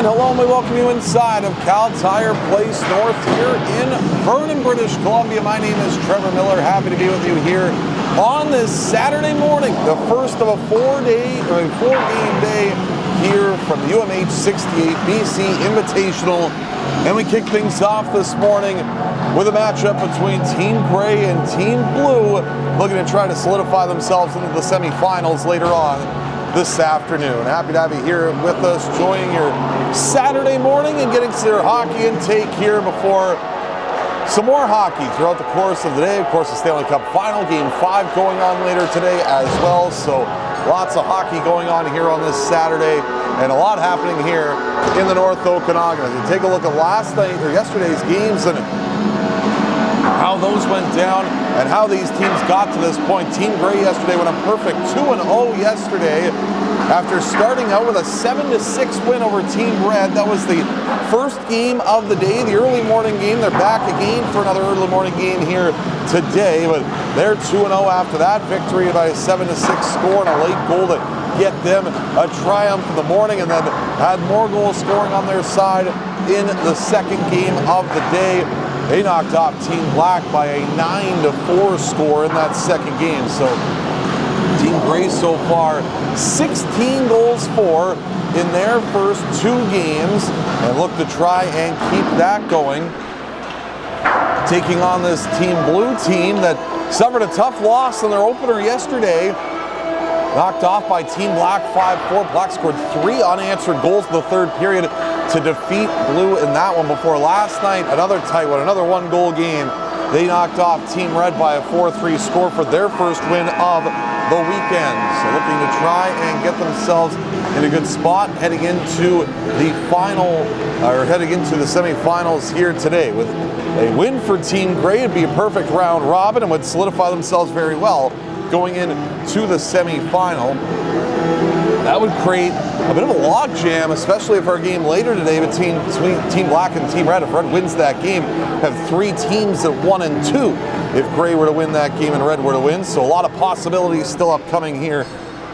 And hello, and we welcome you inside of Cal Tire Place North here in Vernon, British Columbia. My name is Trevor Miller. Happy to be with you here on this Saturday morning, the first of a four-game day here from the UMH-68 BC Invitational. And we kick things off this morning with a matchup between Team Gray and Team Blue, looking to try to solidify themselves into the semifinals later on this afternoon. Happy to have you here with us, joining your Saturday morning and getting to your hockey intake here before some more hockey throughout the course of the day. Of course, the Stanley Cup Final, Game 5 going on later today as well. So lots of hockey going on here on this Saturday, and a lot happening here in the North Okanagan. As you take a look at yesterday's games and how those went down and how these teams got to this point. Team Gray yesterday went a perfect 2-0 yesterday after starting out with a 7-6 win over Team Red. That was the first game of the day, the early morning game. They're back again for another early morning game here today, but they're 2-0 after that victory by a 7-6 score and a late goal to get them a triumph in the morning, and then had more goal scoring on their side in the second game of the day. They knocked off Team Black by a 9-4 score in that second game. So Team Gray so far 16 goals for in their first two games, and look to try and keep that going. Taking on this Team Blue team that suffered a tough loss in their opener yesterday. Knocked off by Team Black 5-4. Black scored 3 unanswered goals in the third period to defeat Blue in that one before last night. Another tight one, another one-goal game. They knocked off Team Red by a 4-3 score for their first win of the weekend. So looking to try and get themselves in a good spot heading into the semifinals here today. With a win for Team Gray, it'd be a perfect round robin and would solidify themselves very well going into the semifinal. That would create a bit of a logjam, especially if our game later today between Team Black and Team Red, if Red wins that game, have 3 teams at 1 and 2 if Gray were to win that game and Red were to win. So a lot of possibilities still upcoming here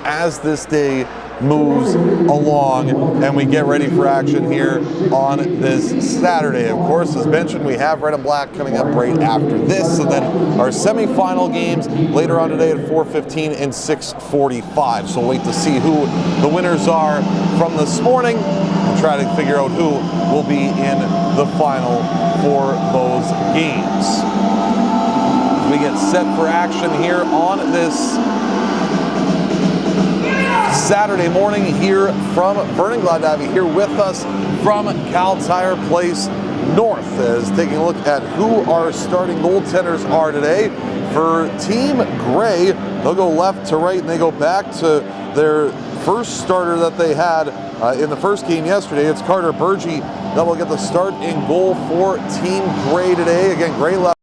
as this day moves along and we get ready for action here on this Saturday. Of course, as mentioned, we have Red and Black coming up right after this, and then our semifinal games later on today at 4:15 and 6:45. So we'll wait to see who the winners are from this morning and try to figure out who will be in the final for those games. We get set for action here on this Saturday morning here from Vernon. Glad to have you here with us from Cal Tire Place North, as taking a look at who our starting goaltenders are today. For Team Gray, they'll go left to right and they go back to their first starter that they had in the first game yesterday. It's Carter Burgee that will get the start in goal for Team Gray today. Again, Gray left.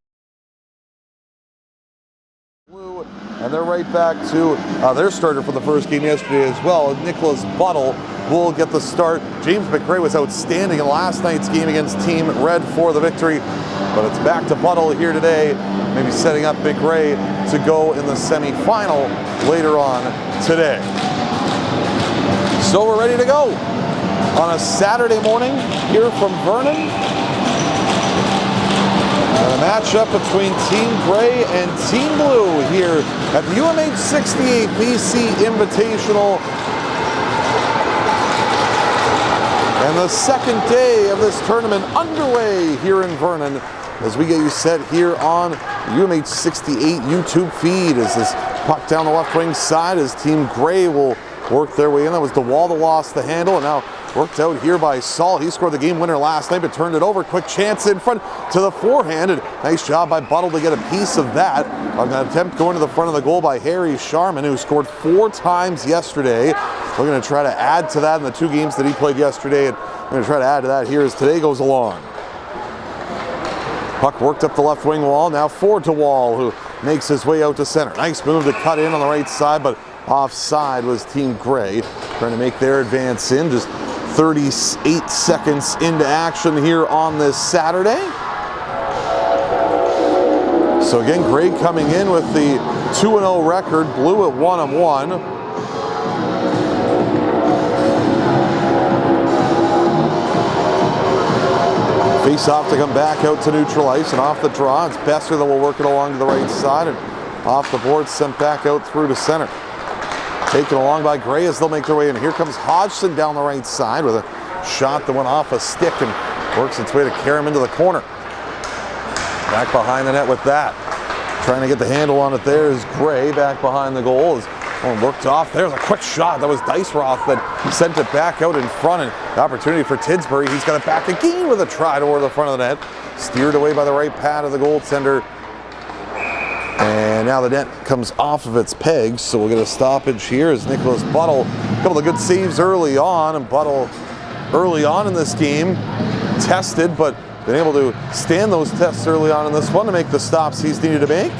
And they're right back to their starter for the first game yesterday as well. Nicholas Buttle will get the start. James McRae was outstanding in last night's game against Team Red for the victory. But it's back to Buttle here today, maybe setting up McRae to go in the semifinal later on today. So we're ready to go on a Saturday morning here from Vernon. And a matchup between Team Gray and Team Blue here at the UMH-68 BC Invitational. And the second day of this tournament underway here in Vernon as we get you set here on the UMH-68 YouTube feed. As this puck down the left wing side as Team Gray will work their way in. That was DeWall that lost the handle, and now worked out here by Saul. He scored the game winner last night, but turned it over. Quick chance in front to the forehand, and nice job by Buttle to get a piece of that. An attempt going to the front of the goal by Harry Sharman, who scored 4 times yesterday. We're going to try to add to that in the 2 games that he played yesterday, and we're going to try to add to that here as today goes along. Puck worked up the left wing wall, now forward to Wall, who makes his way out to center. Nice move to cut in on the right side, but offside was Team Gray, trying to make their advance in. Just 38 seconds into action here on this Saturday. So again, Gray coming in with the 2-0 record, Blue at 1-1. Face off to come back out to neutral ice, and off the draw, it's Besser that will work it along to the right side, and off the board, sent back out through to center. Taken along by Gray as they'll make their way in. Here comes Hodgson down the right side with a shot that went off a stick and works its way to carry him into the corner. Back behind the net with that. Trying to get the handle on it there is Gray back behind the goal. Worked off. There's a quick shot. That was Diceroth that sent it back out in front, and the opportunity for Tidsbury. He's got it back again with a try toward the front of the net. Steered away by the right pad of the goaltender. And now the net comes off of its pegs, so we'll get a stoppage here as Nicholas Buttle, a couple of good saves early on, and Buttle early on in this game tested, but been able to stand those tests early on in this one to make the stops he's needed to make.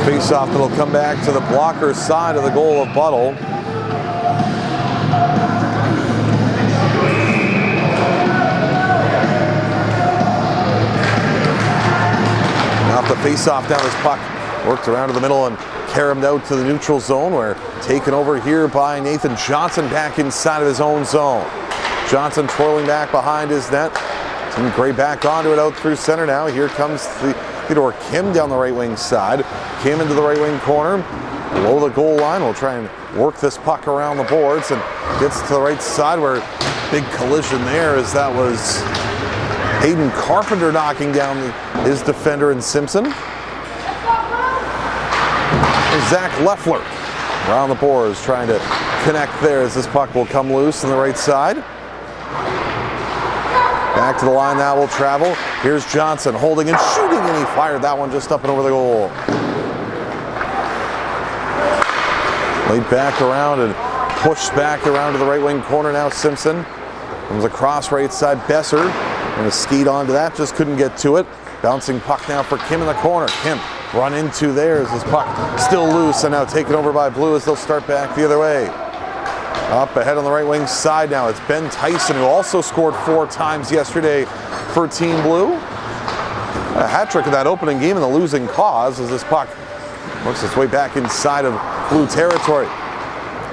Face-off that'll come back to the blocker side of the goal of Buttle. Off the face-off down, his puck worked around to the middle and carried out to the neutral zone, where taken over here by Nathan Johnson back inside of his own zone. Johnson twirling back behind his net. Tim Gray back onto it out through center now. Here comes Theodore Kim down the right wing side. Kim into the right wing corner. Below the goal line, we'll try and work this puck around the boards and gets to the right side, where big collision there as that was Hayden Carpenter knocking down his defender in Simpson. And Zach Leffler around the boards trying to connect there as this puck will come loose on the right side. Back to the line now will travel. Here's Johnson holding and shooting, and he fired that one just up and over the goal. Laid back around and pushed back around to the right wing corner now. Simpson comes across right side. Besser and a skate onto that, just couldn't get to it. Bouncing puck now for Kim in the corner. Kim run into there as his puck still loose, and now taken over by Blue as they'll start back the other way. Up ahead on the right wing side now, it's Ben Tyson, who also scored 4 times yesterday for Team Blue. A hat trick in that opening game in the losing cause as this puck works its way back inside of Blue territory.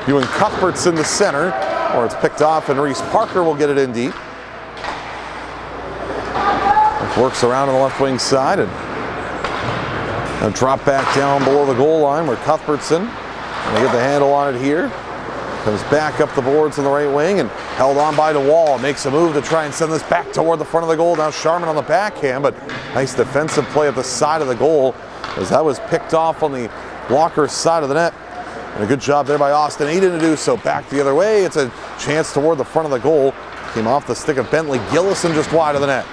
Ewan Cuthbert's in the center, or it's picked off, and Reese Parker will get it in deep. Works around on the left wing side and a drop back down below the goal line where Cuthbertson, and they get the handle on it here. Comes back up the boards on the right wing and held on by DeWall. Makes a move to try and send this back toward the front of the goal. Now Sharman on the backhand, but nice defensive play at the side of the goal as that was picked off on the blocker side of the net. And a good job there by Austin Aiden to do so. Back the other way. It's a chance toward the front of the goal. Came off the stick of Bentley Gillison just wide of the net.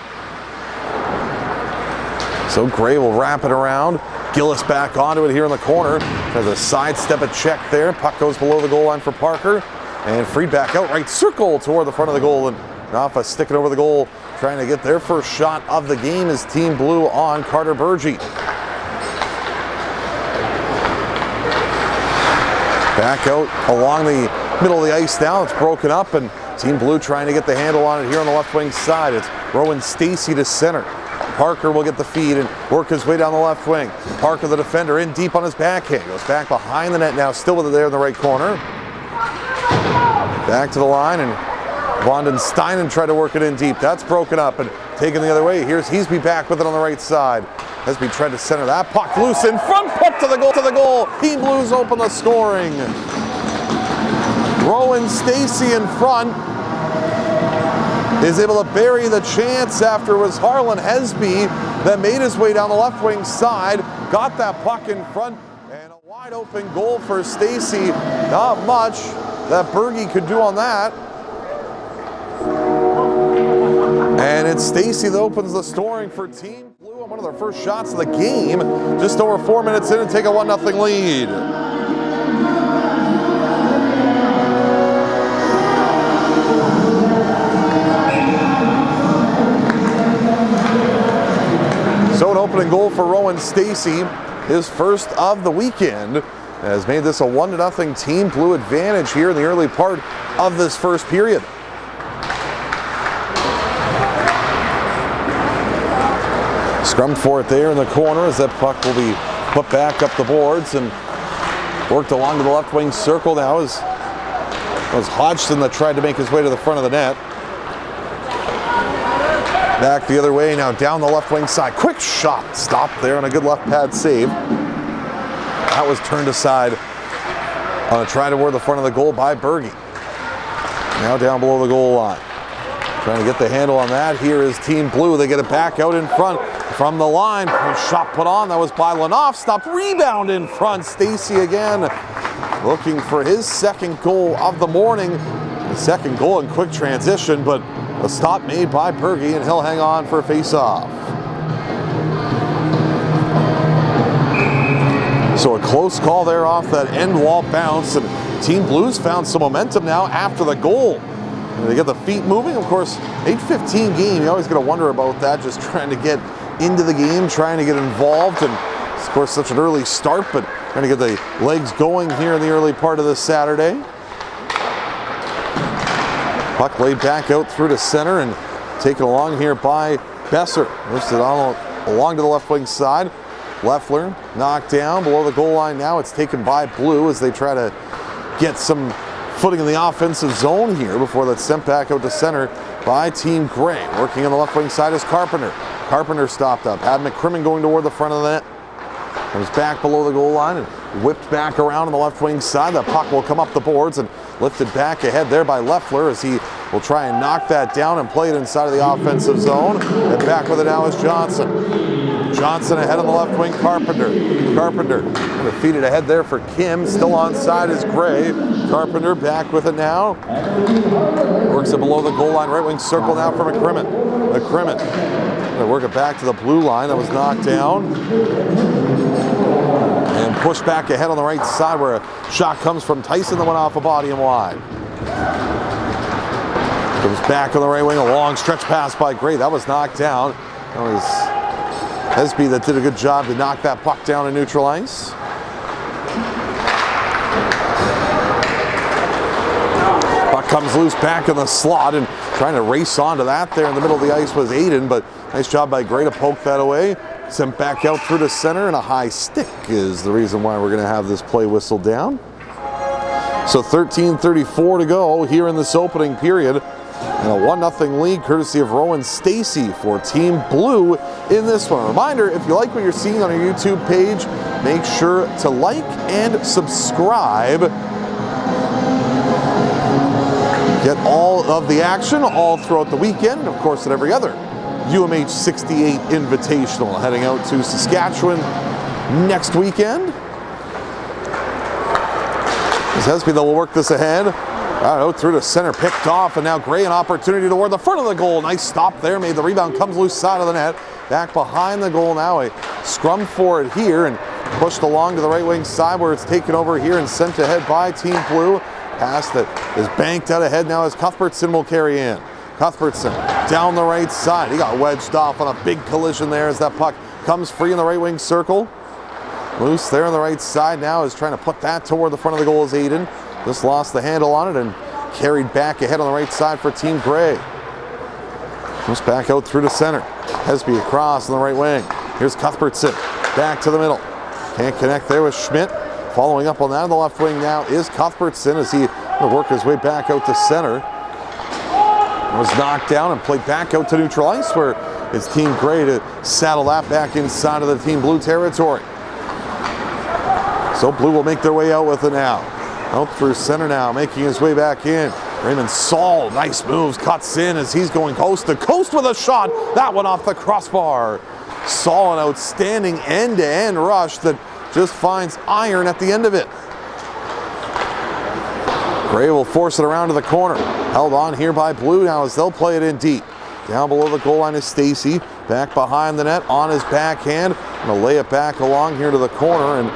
So Gray will wrap it around. Gillis back onto it here in the corner. There's a sidestep, a check there. Puck goes below the goal line for Parker. And freed back out right circle toward the front of the goal. And off a stick it over the goal. Trying to get their first shot of the game is Team Blue on Carter Burgee. Back out along the middle of the ice now. It's broken up, and Team Blue trying to get the handle on it here on the left wing side. It's Rowan Stacy to center. Parker will get the feed and work his way down the left wing. Parker, the defender, in deep on his backhand. Goes back behind the net now, still with it there in the right corner. Back to the line, and Vanden Steinen tried to work it in deep. That's broken up and taken the other way. Here's Heasby back with it on the right side. Heasby tried to center that. Puck loose in front, put to the goal. Team Blues open the scoring. Rowan Stacy in front is able to bury the chance after it was Harlan Hesby that made his way down the left wing side, got that puck in front, and a wide open goal for Stacy. Not much that Berge could do on that. And it's Stacy that opens the scoring for Team Blue on one of their first shots of the game, just over 4 minutes in and take a 1-0 lead. So an opening goal for Rowan Stacy, his first of the weekend, has made this a 1-0 Team Blue advantage here in the early part of this first period. Scrummed for it there in the corner as that puck will be put back up the boards, and Worked along to the left wing circle now as Hodgson that tried to make his way to the front of the net. Back the other way now, down the left wing side. Quick shot, stopped there on a good left pad save. That was turned aside on a try toward the front of the goal by Berge. Now down below the goal line. Trying to get the handle on that. Here is Team Blue. They get it back out in front from the line. Shot put on. That was by Lanoff. Stopped. Rebound in front. Stacey again looking for his second goal of the morning. The second goal in quick transition, but a stop made by Berge, and he'll hang on for a face-off. So a close call there off that end wall bounce, and Team Blues found some momentum now after the goal. And they get the feet moving. Of course, 8:15 game, you always got to wonder about that, just trying to get into the game, trying to get involved, and of course such an early start, but trying to get the legs going here in the early part of this Saturday. Puck laid back out through to center and taken along here by Besser. Lifted on along to the left wing side. Leffler knocked down below the goal line. Now it's taken by Blue as they try to get some footing in the offensive zone here before that's sent back out to center by Team Gray. Working on the left wing side is Carpenter. Carpenter stopped up. Had McCrimmon going toward the front of the net. Comes back below the goal line and whipped back around on the left wing side. The puck will come up the boards and lifted back ahead there by Leffler as he will try and knock that down and play it inside of the offensive zone. And back with it now is Johnson. Johnson ahead on the left wing, Carpenter. Carpenter feeded ahead there for Kim. Still onside is Gray. Carpenter back with it now. Works it below the goal line, right wing circle now for McCrimmon. McCrimmon gonna work it back to the blue line. That was knocked down. And pushed back ahead on the right side where a shot comes from Tyson that went off a body and wide. Comes back on the right wing, a long stretch pass by Gray. That was knocked down. That was Hesby that did a good job to knock that puck down in neutral ice. Puck comes loose back in the slot, and trying to race onto that there in the middle of the ice was Aiden, but nice job by Gray to poke that away. Sent back out through the center, and a high stick is the reason why we're going to have this play whistled down. So 13:34 to go here in this opening period. And a 1-0 lead courtesy of Rowan Stacey for Team Blue in this one. A reminder, if you like what you're seeing on our YouTube page, make sure to like and subscribe. Get all of the action all throughout the weekend, of course, at every other UMH-68 Invitational heading out to Saskatchewan next weekend. As Hesby will work this ahead. Out through the center, picked off, and now Gray an opportunity toward the front of the goal. Nice stop there, made the rebound, comes loose side of the net. Back behind the goal now, a scrum for it here, and pushed along to the right wing side where it's taken over here and sent ahead by Team Blue. Pass that is banked out ahead now as Cuthbertson will carry in. Cuthbertson down the right side. He got wedged off on a big collision there as that puck comes free in the right wing circle. Loose there on the right side now is trying to put that toward the front of the goal is Aiden. Just lost the handle on it and carried back ahead on the right side for Team Gray. Just back out through the center. Hesby across on the right wing. Here's Cuthbertson back to the middle. Can't connect there with Schmidt. Following up on that on the left wing now is Cuthbertson as he will work his way back out to center. Was knocked down and played back out to neutral ice where it's Team Gray to saddle that back inside of the Team Blue territory. So Blue will make their way out with it now. Out through center now, making his way back in. Raymond Saul, nice moves, cuts in as he's going coast to coast with a shot. That one off the crossbar. Saul, an outstanding end-to-end rush that just finds iron at the end of it. Gray will force it around to the corner. Held on here by Blue now as they'll play it in deep. Down below the goal line is Stacey. Back behind the net on his backhand. Gonna lay it back along here to the corner, and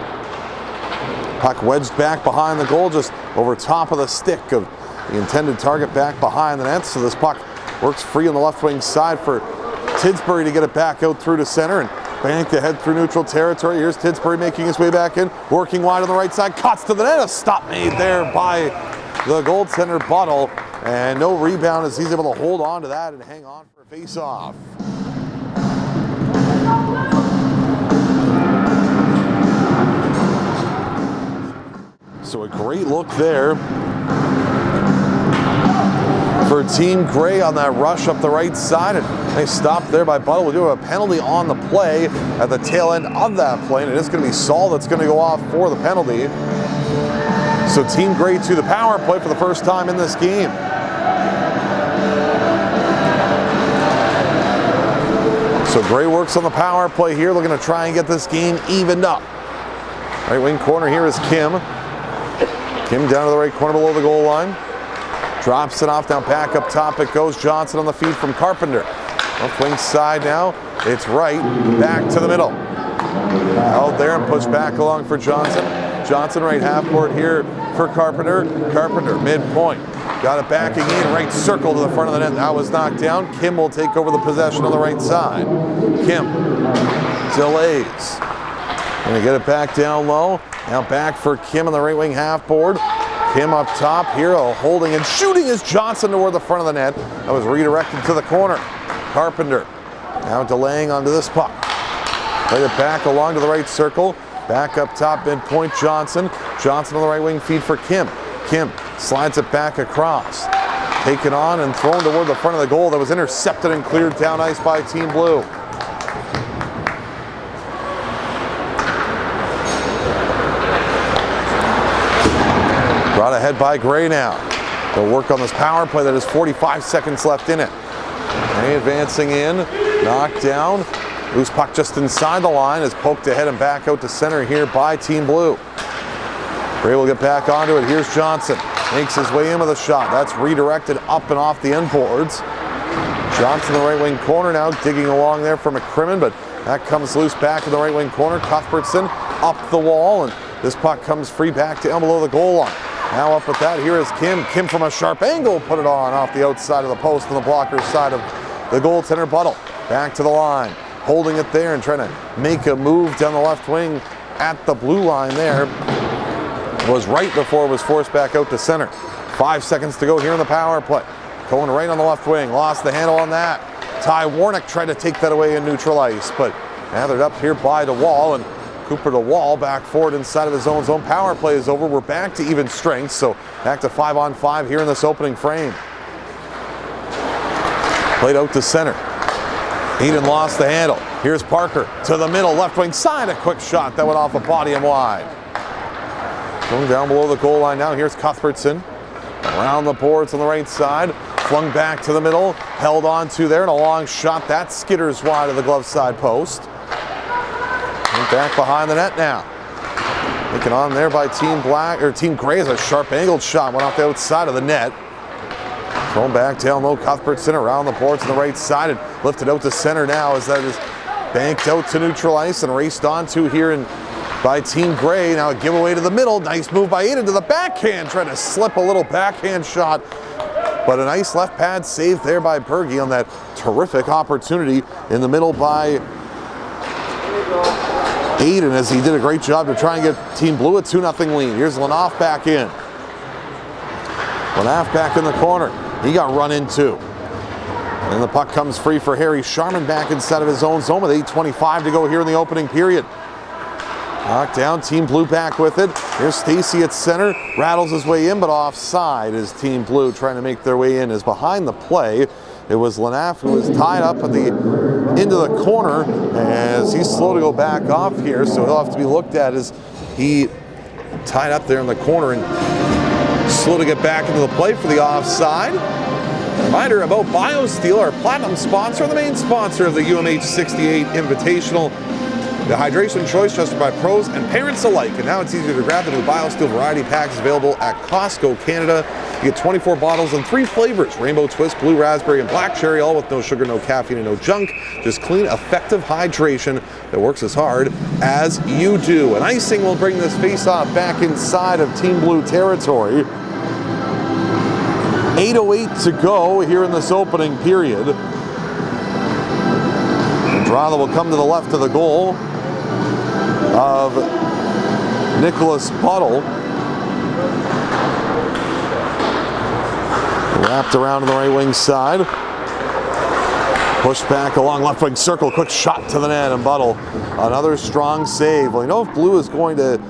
puck wedged back behind the goal, just over top of the stick of the intended target back behind the net. So this puck works free on the left wing side for Tidsbury to get it back out through to center and banked ahead through neutral territory. Here's Tidsbury making his way back in, working wide on the right side, cuts to the net. A stop made there by the goaltender Buttle, and no rebound as he's able to hold on to that and hang on for a face-off. So a great look there for Team Gray on that rush up the right side. And they stopped there by Buttle. We'll do a penalty on the play at the tail end of that play. And it is going to be Saul that's going to go off for the penalty. So Team Gray to the power play for the first time in this game. So Gray works on the power play here, looking to try and get this game evened up. Right wing corner here is Kim. Kim down to the right corner below the goal line. Drops it off, down back up top it goes. Johnson on the feed from Carpenter. Left wing side now, it's right, back to the middle. Held there and pushed back along for Johnson. Johnson right half court here for Carpenter. Carpenter midpoint. Got it back again, right circle to the front of the net. That was knocked down. Kim will take over the possession on the right side. Kim delays. Gonna get it back down low. Now back for Kim on the right wing half board. Kim up top here, holding and shooting is Johnson toward the front of the net. That was redirected to the corner. Carpenter now delaying onto this puck. Played it back along to the right circle. Back up top, midpoint Johnson. Johnson on the right wing feed for Kim. Kim slides it back across. Taken on and thrown toward the front of the goal. That was intercepted and cleared down ice by Team Blue. Brought ahead by Gray now. They'll work on this power play that has 45 seconds left in it. Gray advancing in, knocked down. Loose puck just inside the line is poked ahead and back out to center here by Team Blue. Gray will get back onto it. Here's Johnson. Makes his way in with a shot. That's redirected up and off the end boards. Johnson in the right wing corner now, digging along there for McCrimmon, but that comes loose back in the right wing corner. Cuthbertson up the wall, and this puck comes free back down below the goal line. Now up with that, here is Kim. Kim from a sharp angle, put it on off the outside of the post on the blocker side of the goaltender Buttle. Back to the line, holding it there and trying to make a move down the left wing at the blue line there. Was right before it was forced back out to center. 5 seconds to go here in the power play. Going right on the left wing, lost the handle on that. Ty Warnick tried to take that away in neutral ice, but gathered up here by DeWall, and Cooper DeWall back forward inside of his own zone. Power play is over. We're back to even strength, so back to 5-on-5 here in this opening frame. Played out to center. Eden lost the handle. Here's Parker to the middle, left wing side. A quick shot that went off a body and wide. Going down below the goal line now. Here's Cuthbertson. Around the boards on the right side. Flung back to the middle. Held on to there, and a long shot. That skitters wide of the glove side post. And back behind the net now. Taken on there by Team Gray as a sharp angled shot went off the outside of the net. Thrown back down low. Cuthbertson around the boards on the right side and lifted out to center now as that is banked out to neutral ice and raced onto here in by Team Gray. Now a giveaway to the middle. Nice move by Aiden to the backhand. Trying to slip a little backhand shot. But a nice left pad save there by Berge on that terrific opportunity in the middle by Aiden, as he did a great job to try and get Team Blue a 2-0 lead. Here's Lanoff back in. Lanoff back in the corner. He got run into. And the puck comes free for Harry Sharman back inside of his own zone with 8:25 to go here in the opening period. Knocked down, Team Blue back with it. Here's Stacy at center, rattles his way in, but offside as Team Blue trying to make their way in. Is behind the play. It was Lanaff who was tied up at the into the corner as he's slow to go back off here, so he'll have to be looked at as he tied up there in the corner and slow to get back into the play for the offside. Reminder about BioSteel, our platinum sponsor, the main sponsor of the UMH-68 Invitational. The hydration choice trusted by pros and parents alike. And now it's easier to grab them with BioSteel variety packs available at Costco, Canada. You get 24 bottles in 3 flavors, rainbow twist, blue raspberry, and black cherry, all with no sugar, no caffeine, and no junk. Just clean, effective hydration that works as hard as you do. And icing will bring this face-off back inside of Team Blue territory. 8:08 to go here in this opening period. The draw that will come to the left of the goal of Nicholas Buttle. Wrapped around to the right wing side. Pushed back along left wing circle. Quick shot to the net, and Buttle, another strong save. Well, you know, if Blue is going to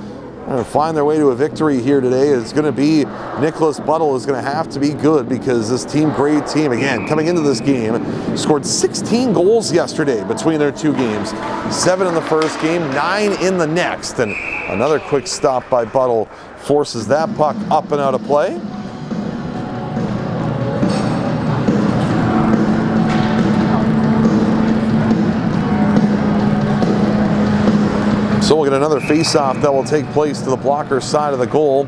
going to find their way to a victory here today. It's going to be Nicholas Buttle is going to have to be good because this Team Gray team, again, coming into this game, scored 16 goals yesterday between their two games. 7 in the first game, 9 in the next. And another quick stop by Buttle forces that puck up and out of play. So we'll get another face-off that will take place to the blocker side of the goal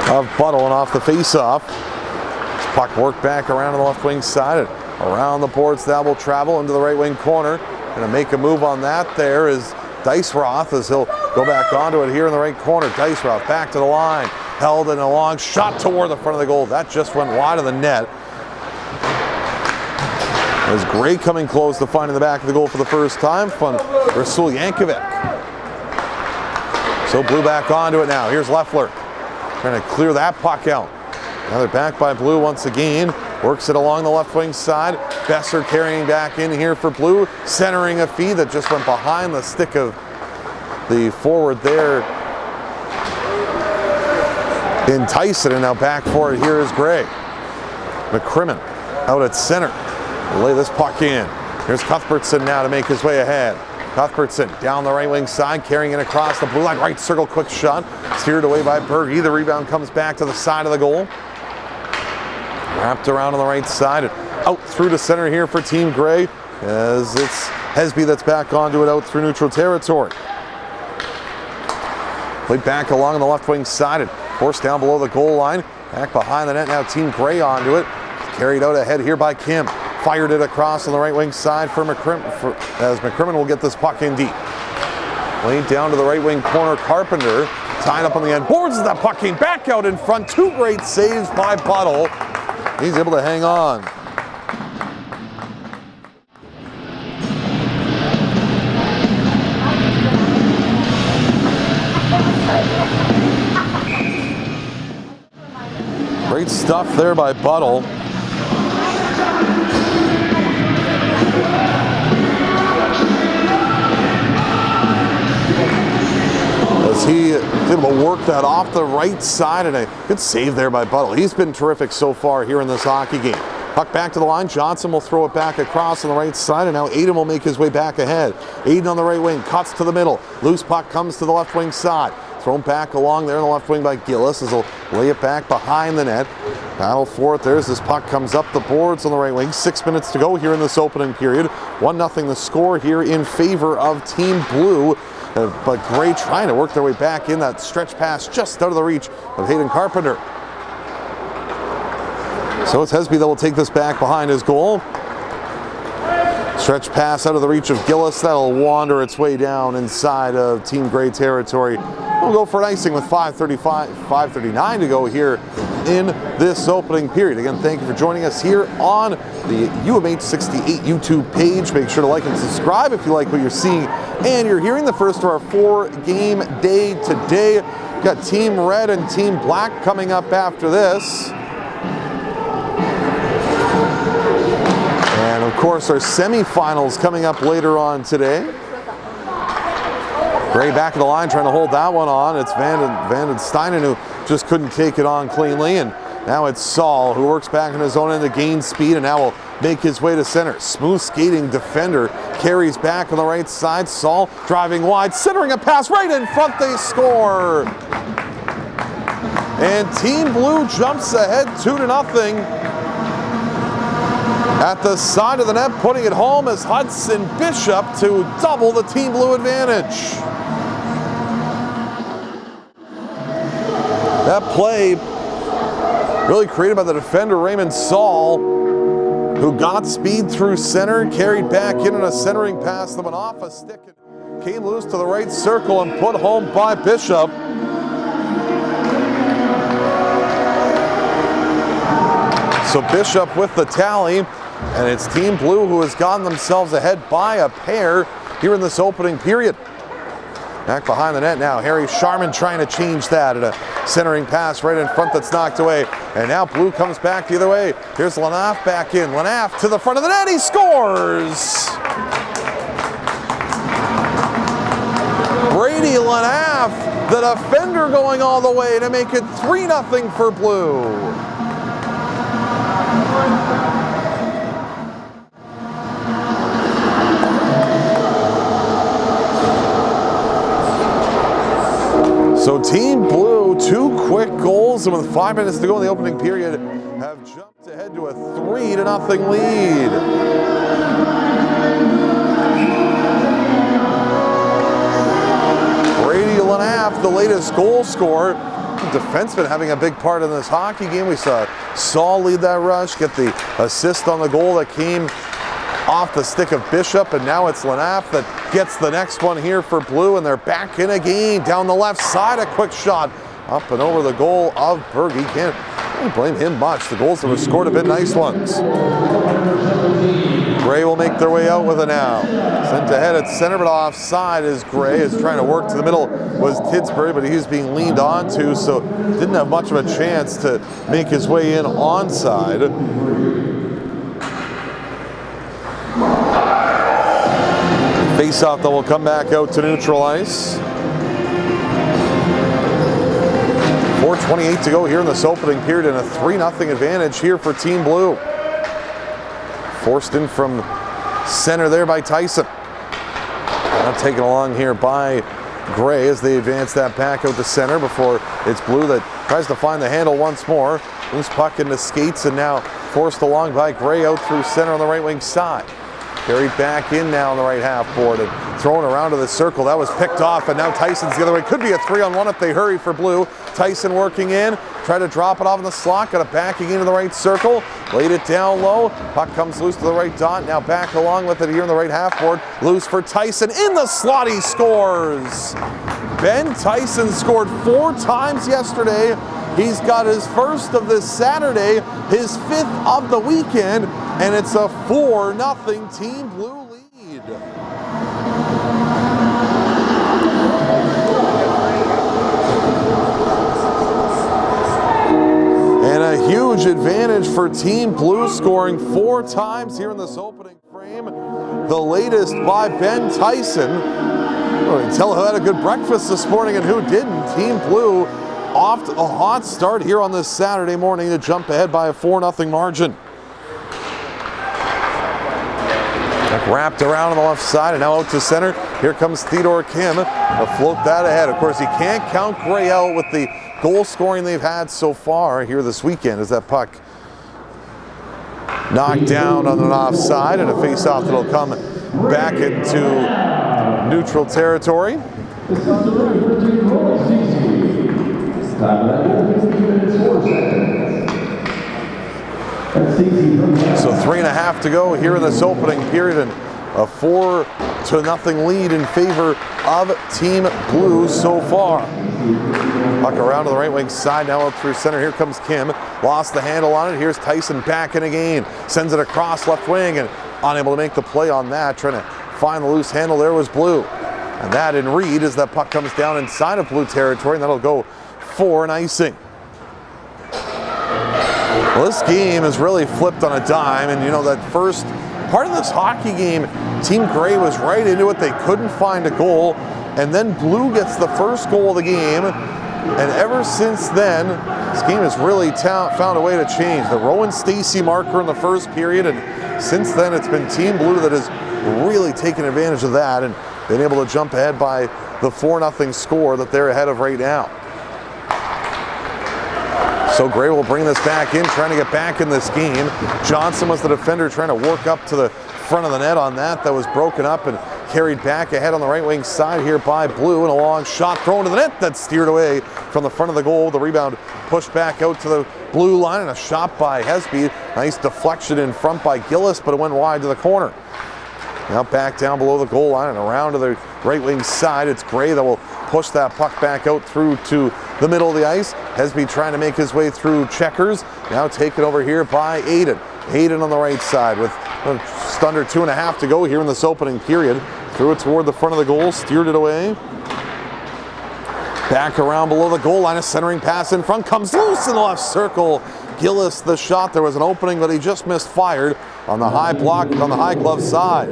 of Buttle, and off the face-off. This puck worked back around on the left wing side and around the boards. That will travel into the right wing corner. Going to make a move on that. There is Diceroth as he'll go back onto it here in the right corner. Diceroth back to the line, held in a long shot toward the front of the goal. That just went wide of the net. As Gray coming close to finding the back of the goal for the first time from Rasul Yankovic. So Blue back onto it now. Here's Leffler trying to clear that puck out. Now they're back by Blue once again. Works it along the left wing side. Besser carrying back in here for Blue. Centering a feed that just went behind the stick of the forward there in Tyson. And now back for it here is Gray. McCrimmon out at center. Lay this puck in. Here's Cuthbertson now to make his way ahead. Cuthbertson down the right wing side, carrying it across the blue line. Right circle, quick shot. Steered away by Berge. The rebound comes back to the side of the goal. Wrapped around on the right side and out through to center here for Team Gray, as it's Hesby that's back onto it out through neutral territory. Played back along the left wing side and forced down below the goal line. Back behind the net now, Team Gray onto it. Carried out ahead here by Kim. Fired it across on the right wing side for McCrimmon, as McCrimmon will get this puck in deep. Laid down to the right wing corner, Carpenter tied up on the end boards as that puck came back out in front. 2 great saves by Buttle. He's able to hang on. Great stuff there by Buttle. As he is able to work that off the right side, and a good save there by Buttle. He's been terrific so far here in this hockey game. Puck back to the line. Johnson will throw it back across on the right side, and now Aiden will make his way back ahead. Aiden on the right wing, cuts to the middle. Loose puck comes to the left wing side. Thrown back along there on the left wing by Gillis as he'll lay it back behind the net. Battle for it. There's this puck comes up the boards on the right wing. 6 minutes to go here in this opening period. 1-0 the score here in favor of Team Blue. But Gray trying to work their way back in. That stretch pass just out of the reach of Hayden Carpenter. So it's Hesby that will take this back behind his goal. Stretch pass out of the reach of Gillis. That'll wander its way down inside of Team Gray territory. We'll go for an icing with 5:39 to go here in this opening period. Again, thank you for joining us here on the UMH-68 YouTube page. Make sure to like and subscribe if you like what you're seeing and you're hearing. The first of our 4-game day today. Got Team Red and Team Black coming up after this. And of course our semifinals coming up later on today. Gray back of the line trying to hold that one on. It's Vanden Steinen who just couldn't take it on cleanly. And now it's Saul who works back in his own end to gain speed and now will make his way to center. Smooth skating defender carries back on the right side. Saul driving wide, centering a pass right in front. They score. And Team Blue jumps ahead 2-0. At the side of the net, putting it home is Hudson Bishop to double the Team Blue advantage. That play really created by the defender Raymond Saul, who got speed through center, carried back in on a centering pass that went off a stick and came loose to the right circle and put home by Bishop. So Bishop with the tally, and it's Team Blue who has gotten themselves ahead by a pair here in this opening period. Back behind the net now, Harry Sharman trying to change that at a centering pass right in front that's knocked away. And now Blue comes back the other way. Here's Lenaff back in. Lenaff to the front of the net, he scores! Brady Lenaff, the defender, going all the way to make it 3-0 for Blue. So Team Blue, 2 quick goals, and with 5 minutes to go in the opening period, have jumped ahead to a 3-0 lead. Brady Lenaff, the latest goal scorer. Defenseman having a big part in this hockey game. We saw Saul lead that rush, get the assist on the goal that came off the stick of Bishop, and now it's Lenaff that gets the next one here for Blue, and they're back in a game. Down the left side, a quick shot up and over the goal of Berge. Can't blame him much. The goals that were scored have been nice ones. Gray will make their way out with it now. Sent ahead at center, but offside as Gray is trying to work to the middle was Tidsbury, but he's being leaned onto, so didn't have much of a chance to make his way in onside. Face-off that will come back out to neutral ice. 4:28 to go here in this opening period, and a 3-0 advantage here for Team Blue. Forced in from center there by Tyson. Now taken along here by Gray as they advance that back out to center before it's Blue that tries to find the handle once more. Loose puck into skates, and now forced along by Gray out through center on the right wing side. Carried back in now on the right half board and thrown around to the circle. That was picked off, and now Tyson's the other way. Could be a 3-on-1 if they hurry for Blue. Tyson working in, try to drop it off in the slot, got it backing into the right circle, laid it down low. Puck comes loose to the right dot, now back along with it here in the right half board. Loose for Tyson, in the slot he scores! Ben Tyson scored 4 times yesterday. He's got his first of this Saturday, his 5th of the weekend, and it's a 4-0 Team Blue lead. And a huge advantage for Team Blue, scoring 4 times here in this opening frame. The latest by Ben Tyson. Well, you can tell who had a good breakfast this morning and who didn't. Team Blue off to a hot start here on this Saturday morning to jump ahead by a 4-0 margin. Wrapped around on the left side and now out to center. Here comes Theodore Kim to float that ahead. Of course, you can't count Gray out with the goal scoring they've had so far here this weekend, as that puck knocked down on an offside, and a face-off that'll come back into neutral territory. So 3.5 to go here in this opening period, and a 4-0 lead in favor of Team Blue so far. Puck around to the right wing side, now up through center. Here comes Kim, lost the handle on it. Here's Tyson back in again, sends it across left wing, and unable to make the play on that. Trying to find the loose handle there was Blue, and that in read as that puck comes down inside of Blue territory, and that'll go for an icing. Well, this game has really flipped on a dime, and you know, that first part of this hockey game, Team Gray was right into it. They couldn't find a goal, and then Blue gets the first goal of the game, and ever since then, this game has really found a way to change. The Rowan Stacy marker in the first period, and since then it's been Team Blue that has really taken advantage of that and been able to jump ahead by the 4-0 score that they're ahead of right now. So Gray will bring this back in, trying to get back in this game. Johnson was the defender trying to work up to the front of the net on that. That was broken up and carried back ahead on the right wing side here by Blue, and a long shot thrown to the net that's steered away from the front of the goal. The rebound pushed back out to the Blue line, and a shot by Hesby. Nice deflection in front by Gillis, but it went wide to the corner. Now back down below the goal line and around to the right wing side. It's Gray that will push that puck back out through to the middle of the ice. Hesby trying to make his way through checkers. Now taken over here by Aiden. Aiden on the right side with just under 2.5 to go here in this opening period. Threw it toward the front of the goal, steered it away. Back around below the goal line, a centering pass in front, comes loose in the left circle. Gillis the shot, there was an opening, but he just misfired on the high block, on the high glove side.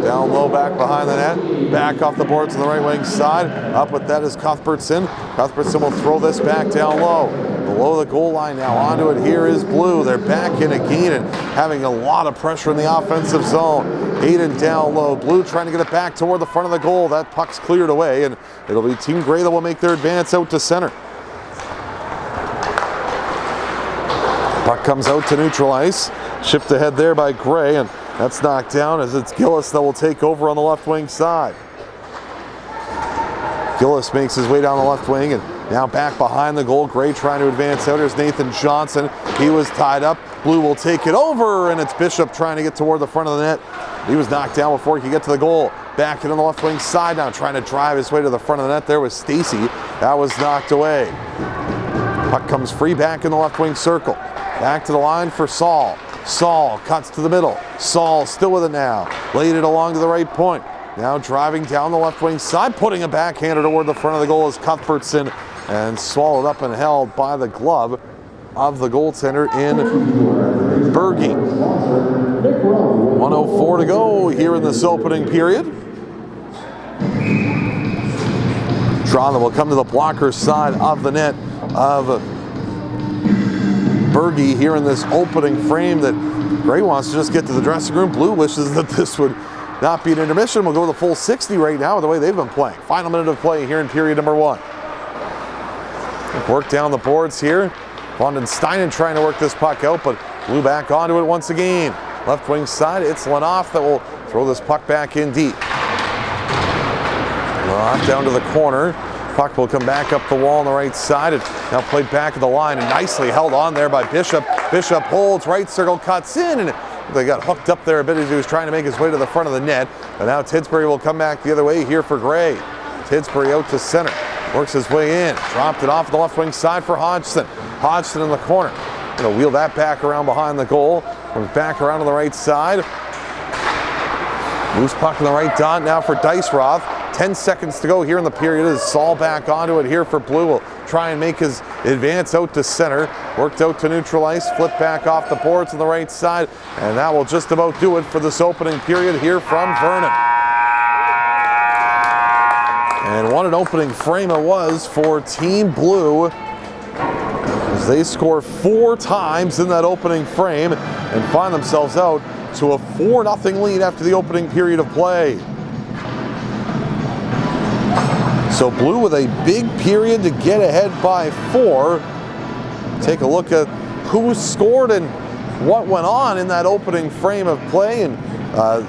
Down low back behind the net. back off the boards on the right wing side. Up with that is Cuthbertson. Cuthbertson will throw this back down low. Below the goal line now, onto it here is Blue. They're back in again and having a lot of pressure in the offensive zone. Hayden down low. Blue trying to get it back toward the front of the goal. That puck's cleared away, and it'll be Team Grey that will make their advance out to center. Puck comes out to neutral ice. Shipped ahead there by Grey, and that's knocked down as it's Gillis that will take over on the left wing side. Gillis makes his way down the left wing and now back behind the goal. Grey trying to advance out. Here's Nathan Johnson. He was tied up. Blue will take it over, and it's Bishop trying to get toward the front of the net. He was knocked down before he could get to the goal. Back in on the left wing side now, trying to drive his way to the front of the net. There was Stacy. That was knocked away. Puck comes free back in the left wing circle. Back to the line for Saul. Saul cuts to the middle. Saul still with it now. Laid it along to the right point. Now driving down the left wing side, putting a backhander toward the front of the goal is Cuthbertson, and swallowed up and held by the glove of the goaltender in Berge. 1:04 to go here in this opening period. Toronto will come to the blocker side of the net of Berge here in this opening frame that Grey wants to just get to the dressing room. Blue wishes that this would not be an intermission. We'll go with the full 60 right now with the way they've been playing. Final minute of play here in period number 1. Work down the boards here. Vondensteinen trying to work this puck out, but Blue back onto it once again. Left wing side, it's Lenoff that will throw this puck back in deep. Lenoff down to the corner. Puck will come back up the wall on the right side. And now played back at the line and nicely held on there by Bishop. Bishop holds, right circle, cuts in, and they got hooked up there a bit as he was trying to make his way to the front of the net. And now Tidsbury will come back the other way here for Grey. Tidsbury out to center. Works his way in. Dropped it off the left wing side for Hodgson. Hodgson in the corner. Gonna wheel that back around behind the goal. Comes back around to the right side. Loose puck in the right dot now for Diceroth. 10 seconds to go here in the period as Saul back onto it here for Blue. Will try and make his advance out to center. Worked out to neutral ice. Flip back off the boards on the right side. And that will just about do it for this opening period here from Vernon. And what an opening frame it was for Team Blue, as they score 4 times in that opening frame and find themselves out to a 4-0 lead after the opening period of play. So Blue with a big period to get ahead by 4. Take a look at who scored and what went on in that opening frame of play. And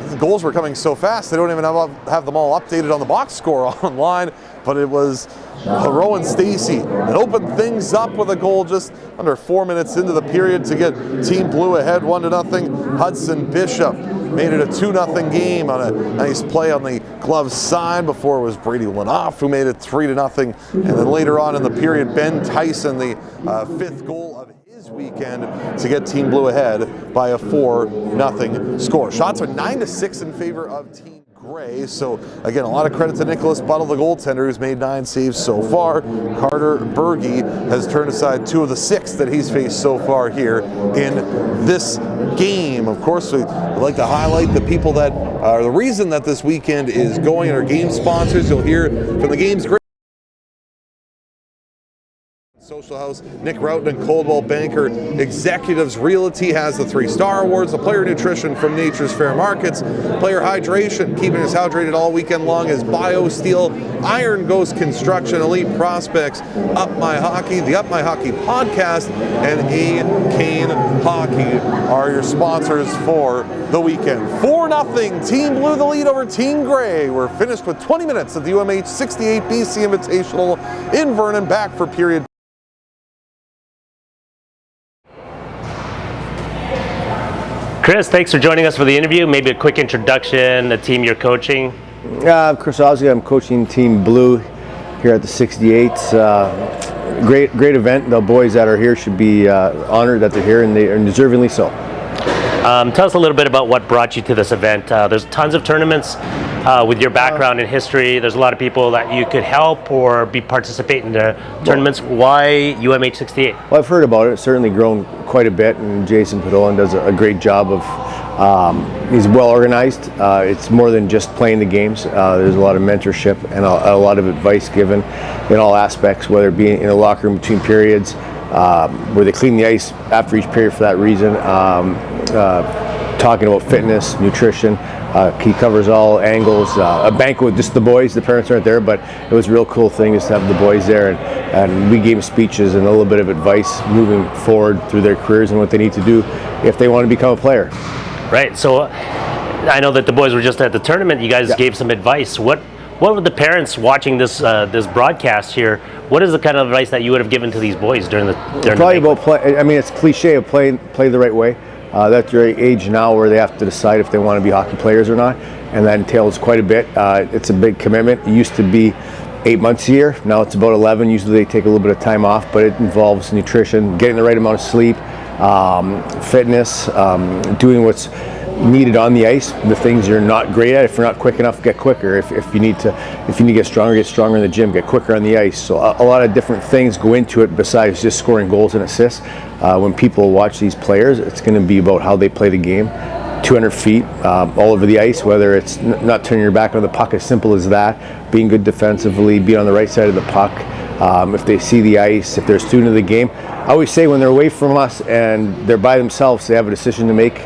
the goals were coming so fast they don't even have them all updated on the box score online. But it was Rowan Stacy that opened things up with a goal just under 4 minutes into the period to get Team Blue ahead 1-0. Hudson Bishop made it a 2-0 game on a nice play on the glove side. Before it was Brady Lenoff who made it 3-0. And then later on in the period, Ben Tyson, the 5th goal of his weekend to get Team Blue ahead by a 4-0 score. Shots are 9-6 in favor of Team Grey. So again, a lot of credit to Nicholas Buttle, the goaltender, who's made 9 saves so far. Carter Berge has turned aside 2 of the 6 that he's faced so far here in this game. Of course, we'd like to highlight the people that are the reason that this weekend is going, and our game sponsors. You'll hear from the game's great Social House, Nick Routon and Coldwell Banker Executives Realty has the 3-star awards. The Player Nutrition from Nature's Fair Markets. Player Hydration, keeping us hydrated all weekend long, is BioSteel. Iron Ghost Construction, Elite Prospects, Up My Hockey, the Up My Hockey podcast, and A. Kane Hockey are your sponsors for the weekend. 4-0, Team Blue the lead over Team Grey. We're finished with 20 minutes of the UMH-68 BC Invitational in Vernon. Back for period. Chris, thanks for joining us for the interview. Maybe a quick introduction, the team you're coaching. Chris Ozzie, I'm coaching Team Blue here at the 68. Great event. The boys that are here should be honored that they're here, and they are deservingly so. Tell us a little bit about what brought you to this event. There's tons of tournaments with your background in history. There's a lot of people that you could help or be participating in the tournaments. Why UMH-68? Well, I've heard about it. It's certainly grown quite a bit, and Jason Padolin does a great job of He's well organized. It's more than just playing the games. There's a lot of mentorship and a lot of advice given in all aspects, whether it be in the locker room between periods, where they clean the ice after each period for that reason, talking about fitness, nutrition. He covers all angles. A banquet with just the boys. The parents aren't there, but it was a real cool thing just to have the boys there, and we gave them speeches and a little bit of advice moving forward through their careers and what they need to do if they want to become a player. Right. So I know that the boys were just at the tournament. You guys gave some advice. What were the parents watching this this broadcast here? What is the kind of advice that you would have given to these boys during the probably about play? I mean, it's cliche of play the right way. That's their age now where they have to decide if they want to be hockey players or not, and that entails quite a bit. It's a big commitment. It used to be 8 months a year. Now it's about 11. Usually they take a little bit of time off, but it involves nutrition, getting the right amount of sleep, fitness, doing what's needed on the ice. The things you're not great at, if you're not quick enough, get quicker. If you need to get stronger in the gym, get quicker on the ice. So a lot of different things go into it besides just scoring goals and assists. When people watch these players, it's going to be about how they play the game, 200 feet, all over the ice, whether it's not turning your back on the puck, as simple as that, being good defensively, being on the right side of the puck. If they see the ice, if they're a student of the game. I always say when they're away from us and they're by themselves, they have a decision to make.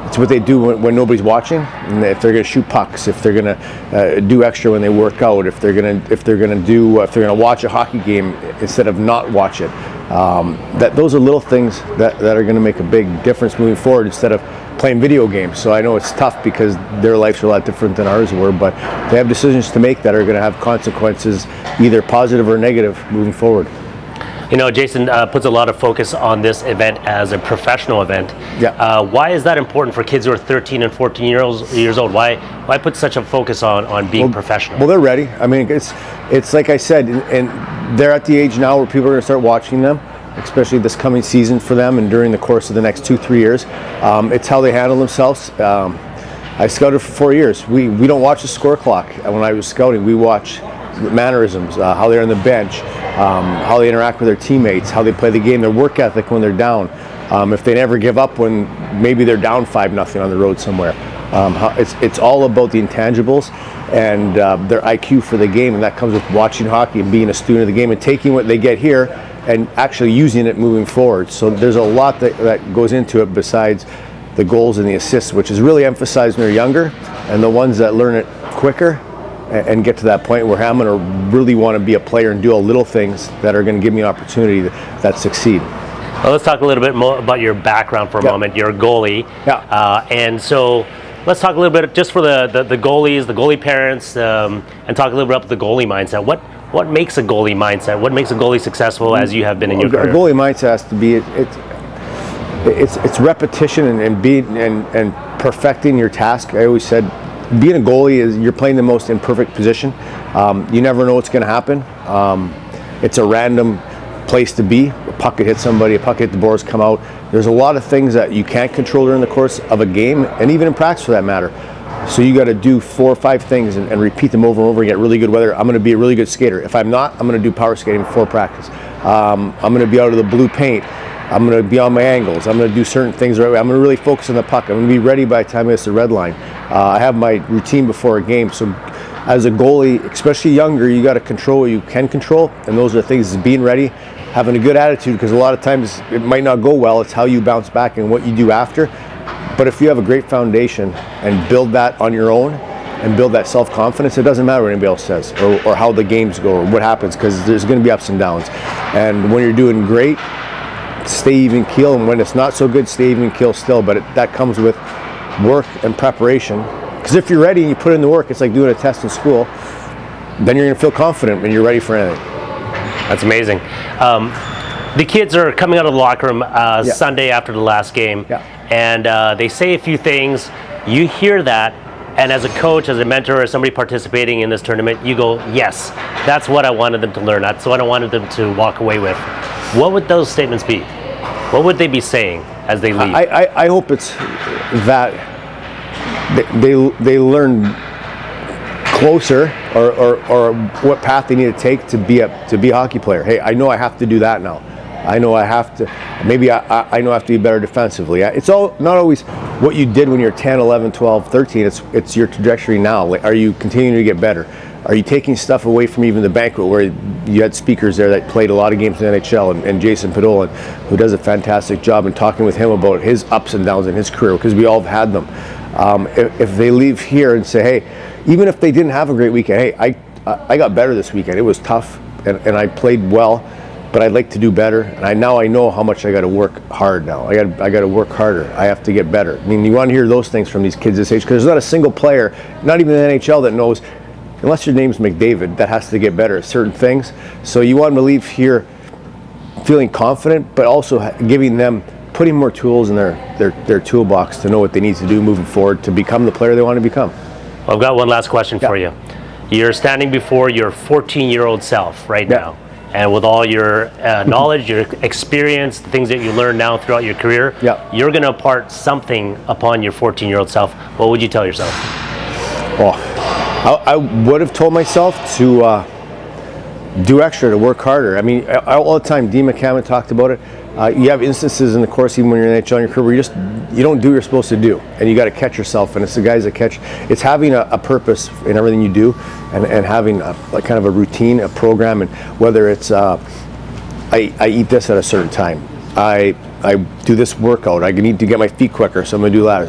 It's what they do when nobody's watching. And if they're going to shoot pucks, if they're going to do extra when they work out, if they're going to watch a hockey game instead of not watch it. Those are little things that are going to make a big difference moving forward instead of playing video games. So I know it's tough because their lives are a lot different than ours were, but they have decisions to make that are going to have consequences, either positive or negative, moving forward. You know, Jason puts a lot of focus on this event as a professional event. Yeah. Why is that important for kids who are 13 and 14 years old? Why put such a focus on being professional? Well, they're ready. I mean, it's like I said, and they're at the age now where people are going to start watching them, especially this coming season for them and during the course of the next 2-3 years. It's how they handle themselves. I scouted for 4 years. We don't watch the score clock. When I was scouting, we watch mannerisms, how they're on the bench, how they interact with their teammates, how they play the game, their work ethic when they're down, if they never give up when maybe they're down 5-0 on the road somewhere. It's all about the intangibles and their IQ for the game, and that comes with watching hockey and being a student of the game and taking what they get here and actually using it moving forward. So there's a lot that goes into it besides the goals and the assists, which is really emphasized when they're younger, and the ones that learn it quicker and get to that point where I'm going to really want to be a player and do all little things that are going to give me an opportunity that succeed. Well, let's talk a little bit more about your background for a moment. You're a goalie. Yeah. And so let's talk a little bit just for the goalies, the goalie parents, and talk a little bit about the goalie mindset. What makes a goalie mindset? What makes a goalie successful as you have been in your career? A goalie mindset has to be it's repetition and being and perfecting your task. I always said being a goalie is you're playing the most imperfect position. You never know what's going to happen. It's a random place to be. A puck could hit somebody, a puck hit the boards, come out. There's a lot of things that you can't control during the course of a game, and even in practice for that matter. So you got to do 4 or 5 things and repeat them over and over and get really good. Whether I'm going to be a really good skater. If I'm not, I'm going to do power skating before practice. I'm going to be out of the blue paint. I'm going to be on my angles. I'm going to do certain things the right way. I'm going to really focus on the puck. I'm going to be ready by the time it's the red line. I have my routine before a game. So as a goalie, especially younger, you got to control what you can control. And those are the things, being ready, having a good attitude, because a lot of times it might not go well. It's how you bounce back and what you do after. But if you have a great foundation and build that on your own and build that self-confidence, it doesn't matter what anybody else says or how the games go or what happens, because there's going to be ups and downs. And when you're doing great, stay even keel, and when it's not so good, stay even keel still. But that comes with work and preparation, because if you're ready and you put in the work, it's like doing a test in school, then you're going to feel confident when you're ready for anything. That's amazing. The kids are coming out of the locker room Sunday after the last game, and they say a few things. You hear that, and as a coach, as a mentor, as somebody participating in this tournament, you go, yes, that's what I wanted them to learn. That's what I wanted them to walk away with. What would those statements be? What would they be saying as they leave? I hope it's that they learn closer or what path they need to take to be a hockey player. Hey, I know I have to do that now. I know I have to. Maybe I know I have to be better defensively. It's all not always what you did when you're 10, 11, 12, 13, it's your trajectory now. Like, are you continuing to get better? Are you taking stuff away from even the banquet where you had speakers there that played a lot of games in the NHL, and Jason Padola, who does a fantastic job in talking with him about his ups and downs in his career, because we all have had them. If they leave here and say, hey, even if they didn't have a great weekend, hey, I got better this weekend. It was tough, and I played well, but I'd like to do better. And now I know how much I got to work hard now. I got to work harder. I have to get better. I mean, you want to hear those things from these kids this age, because there's not a single player, not even in the NHL, that knows, unless your name's McDavid, that has to get better at certain things. So you want them to leave here feeling confident, but also putting more tools in their toolbox to know what they need to do moving forward to become the player they want to become. Well, I've got one last question for you. You're standing before your 14-year-old self right now, and with all your knowledge, your experience, the things that you learned now throughout your career, you're going to impart something upon your 14-year-old self. What would you tell yourself? I would have told myself to do extra, to work harder. I mean, all the time, Dean McCammon talked about it. You have instances in the course, even when you're in the NHL in your career, where you don't do what you're supposed to do, and you got to catch yourself. And it's the guys that catch. It's having a purpose in everything you do, and having kind of a routine, a program, and whether it's I eat this at a certain time. I do this workout. I need to get my feet quicker, so I'm going to do ladders.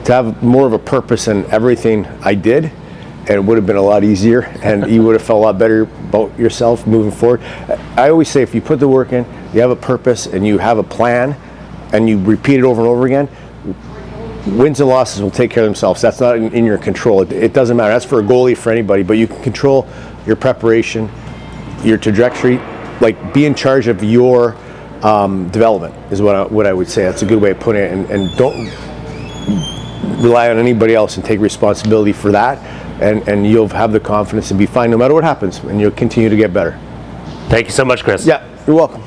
To have more of a purpose in everything I did, and it would have been a lot easier, and you would have felt a lot better about yourself moving forward. I always say, if you put the work in, you have a purpose, and you have a plan, and you repeat it over and over again, wins and losses will take care of themselves. That's not in your control. It doesn't matter. That's for a goalie, for anybody, but you can control your preparation, your trajectory, like be in charge of your development is what I would say. That's a good way of putting it, and don't rely on anybody else, and take responsibility for that, and you'll have the confidence and be fine no matter what happens, and you'll continue to get better. Thank you so much, Chris. Yeah, you're welcome.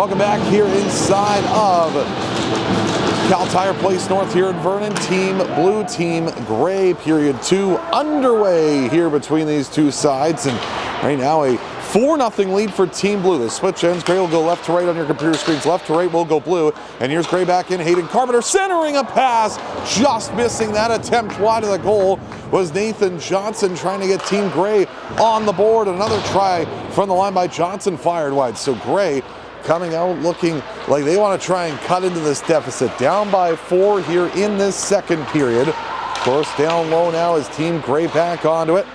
Welcome back here inside of Cal Tire Place North here in Vernon. Team Blue, Team Gray, period 2 underway here between these two sides. And right now a 4-0 lead for Team Blue. The switch ends. Gray will go left to right on your computer screens. Left to right will go blue. And here's Gray back in. Hayden Carpenter centering a pass. Just missing that attempt wide of the goal was Nathan Johnson trying to get Team Gray on the board. Another try from the line by Johnson fired wide. So Gray coming out looking like they want to try and cut into this deficit. Down by 4 here in this second period. Of course, down low now is Team Gray back onto it.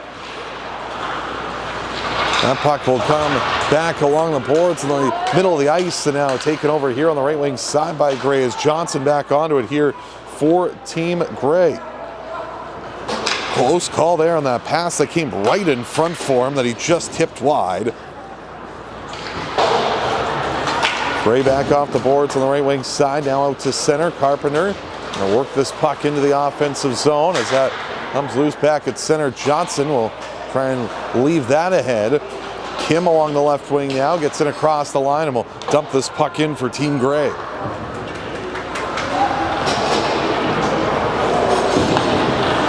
That puck will come back along the boards in the middle of the ice, and now taken over here on the right wing side by Gray as Johnson back onto it here for Team Gray. Close call there on that pass that came right in front for him that he just tipped wide. Gray back off the boards on the right wing side, now out to center. Carpenter gonna work this puck into the offensive zone as that comes loose back at center. Johnson will try and leave that ahead. Kim along the left wing now, gets in across the line and will dump this puck in for Team Gray.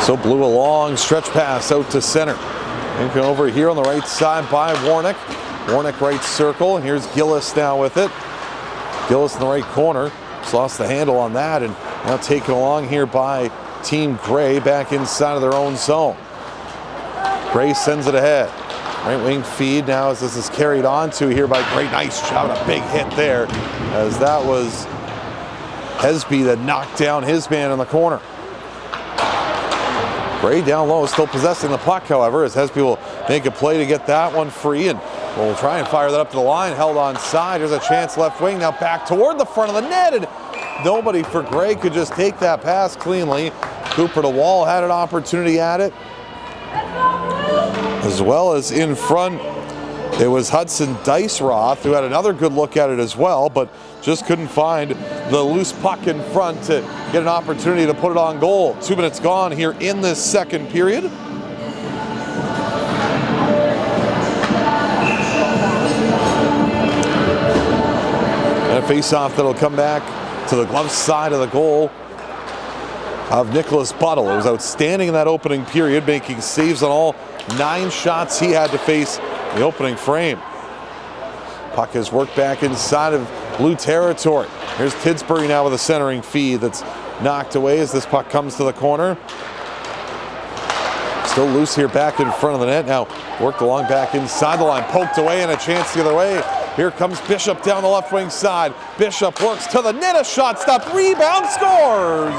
So Blue a long stretch pass out to center. And over here on the right side by Warnick. Warnick right circle, and here's Gillis now with it. Gillis in the right corner. Just lost the handle on that, and now taken along here by Team Gray back inside of their own zone. Gray sends it ahead. Right wing feed now as this is carried on to here by Gray. Nice job, a big hit there as that was Hesby that knocked down his man in the corner. Gray down low, still possessing the puck, however, as Hesby will make a play to get that one free, and we'll try and fire that up to the line. Held on side. There's a chance left wing. Now back toward the front of the net, and nobody for Gray could just take that pass cleanly. Cooper to Wall had an opportunity at it. As well as in front, it was Hudson Diceroth who had another good look at it as well, but just couldn't find the loose puck in front to get an opportunity to put it on goal. 2 minutes gone here in this second period. And a face-off that'll come back to the glove side of the goal of Nicholas Buttle. It was outstanding in that opening period, making saves on all 9 shots he had to face in the opening frame. Puck has worked back inside of Blue territory. Here's Tidsbury now with a centering feed that's knocked away as this puck comes to the corner. Still loose here back in front of the net. Now worked along back inside the line, poked away, and a chance the other way. Here comes Bishop down the left wing side. Bishop works to the net, a shot stop, rebound, scores!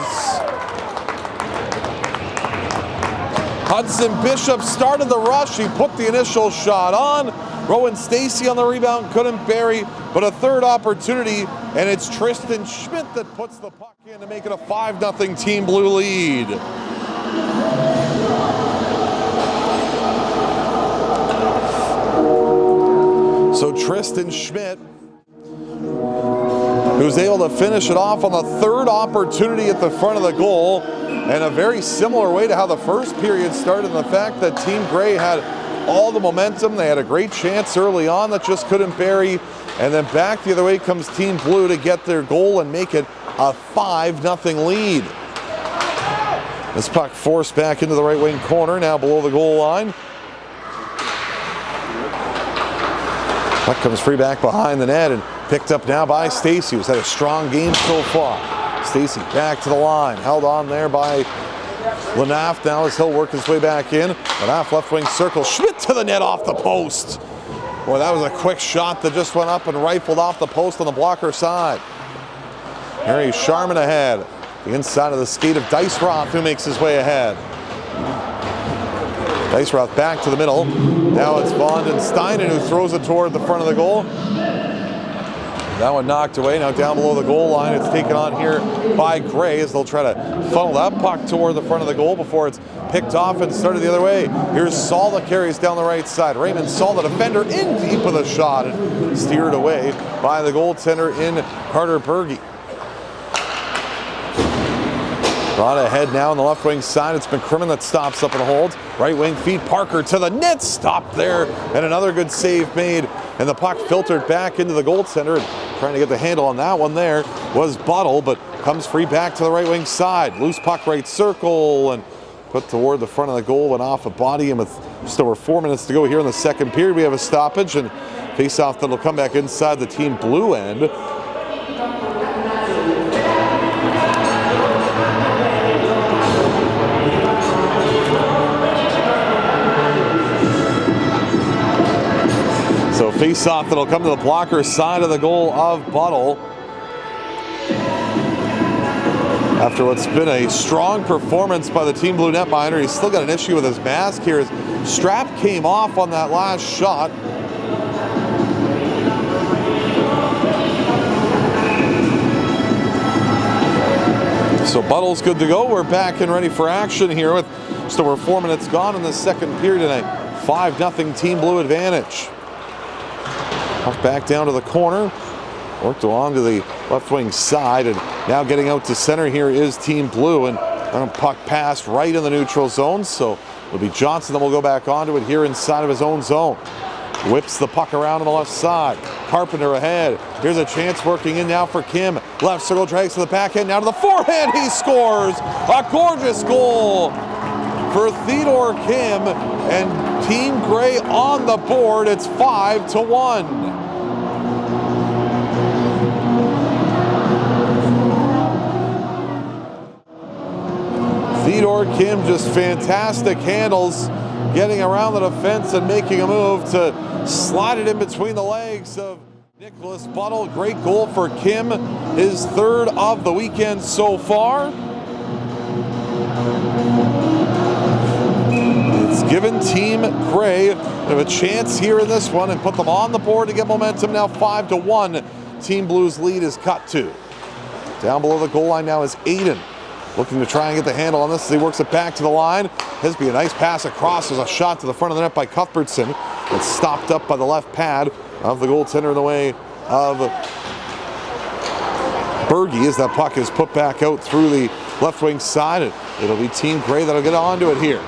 Hudson Bishop started the rush. He put the initial shot on. Rowan Stacy on the rebound, couldn't bury, but a third opportunity, and it's Tristan Schmidt that puts the puck in to make it a 5-0 Team Blue lead. So Tristan Schmidt, who was able to finish it off on the third opportunity at the front of the goal, and a very similar way to how the first period started, in the fact that Team Gray had all the momentum. They had a great chance early on that just couldn't bury, and then back the other way comes Team Blue to get their goal and make it a 5-0 lead. This puck forced back into the right wing corner, now below the goal line. Puck comes free back behind the net and picked up now by Stacy, who's had a strong game so far. Stacy back to the line, held on there by Lenaff now as he'll work his way back in. Lenaff left wing circle, Schmidt to the net off the post. Boy, that was a quick shot that just went up and rifled off the post on the blocker side. Harry Sharman ahead. The inside of the skate of Diceroth, who makes his way ahead. Diceroth back to the middle. Now it's Vaughn Steinen who throws it toward the front of the goal. That one knocked away. Now down below the goal line, it's taken on here by Gray as they'll try to funnel that puck toward the front of the goal before it's picked off and started the other way. Here's Saul that carries down the right side. Raymond Saul, the defender, in deep with a shot and steered away by the goaltender in Carter Berge. On ahead now on the left wing side. It's McCrimmon that stops up and holds. Right wing feed Parker to the net. Stop there. And another good save made. And the puck filtered back into the goaltender. And trying to get the handle on that one there was Buttle, but comes free back to the right wing side. Loose puck right circle and put toward the front of the goal. Went off a body. And with just over 4 minutes to go here in the second period, we have a stoppage. And face-off that'll come back inside the Team Blue end. So face-off that'll come to the blocker side of the goal of Buttle. After what's been a strong performance by the Team Blue netminder, he's still got an issue with his mask here. His strap came off on that last shot. So Buttle's good to go. We're back and ready for action here with just over 4 minutes gone in the second period and a 5-0 Team Blue advantage. Off back down to the corner, worked along to the left wing side, and now getting out to center here is Team Blue, and puck passed right in the neutral zone, so it'll be Johnson that will go back onto it here inside of his own zone. Whips the puck around on the left side. Carpenter ahead. Here's a chance working in now for Kim. Left circle drags to the backhand, now to the forehand. He scores a gorgeous goal for Theodore Kim, and Team Grey on the board. It's 5-1. Theodore Kim, just fantastic handles, getting around the defense and making a move to slide it in between the legs of Nicholas Buttle. Great goal for Kim, his third of the weekend so far. It's given Team Grey a chance here in this one and put them on the board to get momentum. Now 5-1. Team Blue's lead is cut to. Down below the goal line now is Aiden, looking to try and get the handle on this as he works it back to the line. Hisby, a nice pass across. There's a shot to the front of the net by Cuthbertson. It's stopped up by the left pad of the goaltender in the way of Berge as that puck is put back out through the left wing side. And it'll be Team Grey that'll get onto it here.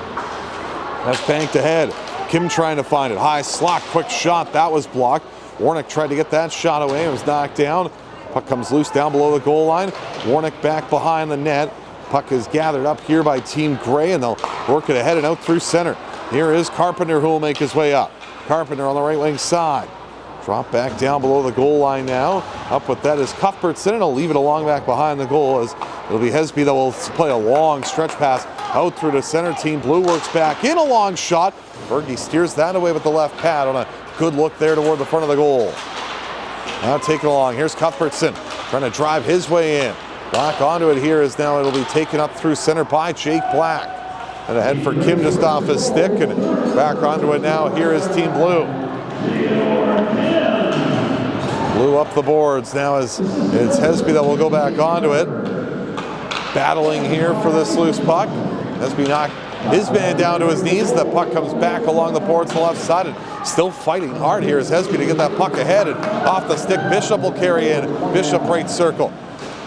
That's banked ahead. Kim trying to find it. High slot, quick shot. That was blocked. Warnick tried to get that shot away. It was knocked down. Puck comes loose down below the goal line. Warnick back behind the net. Puck is gathered up here by Team Grey, and they'll work it ahead and out through center. Here is Carpenter, who will make his way up. Carpenter on the right wing side. Drop back down below the goal line now. Up with that is Cuthbertson, and he'll leave it along back behind the goal as it'll be Hisby that will play a long stretch pass out through the center. Team Blue works back in a long shot. Berge steers that away with the left pad on a good look there toward the front of the goal. Now taken along. Here's Cuthbertson trying to drive his way in. Back onto it here is now it'll be taken up through center by Jake Black. And ahead for Kim just off his stick, and back onto it now. Here is Team Blue. Blue up the boards now as it's Hisby that will go back onto it. Battling here for this loose puck. Hisby knocked his man down to his knees. The puck comes back along the boards to the left side, and still fighting hard here is Hisby to get that puck ahead, and off the stick Bishop will carry in. Bishop right circle.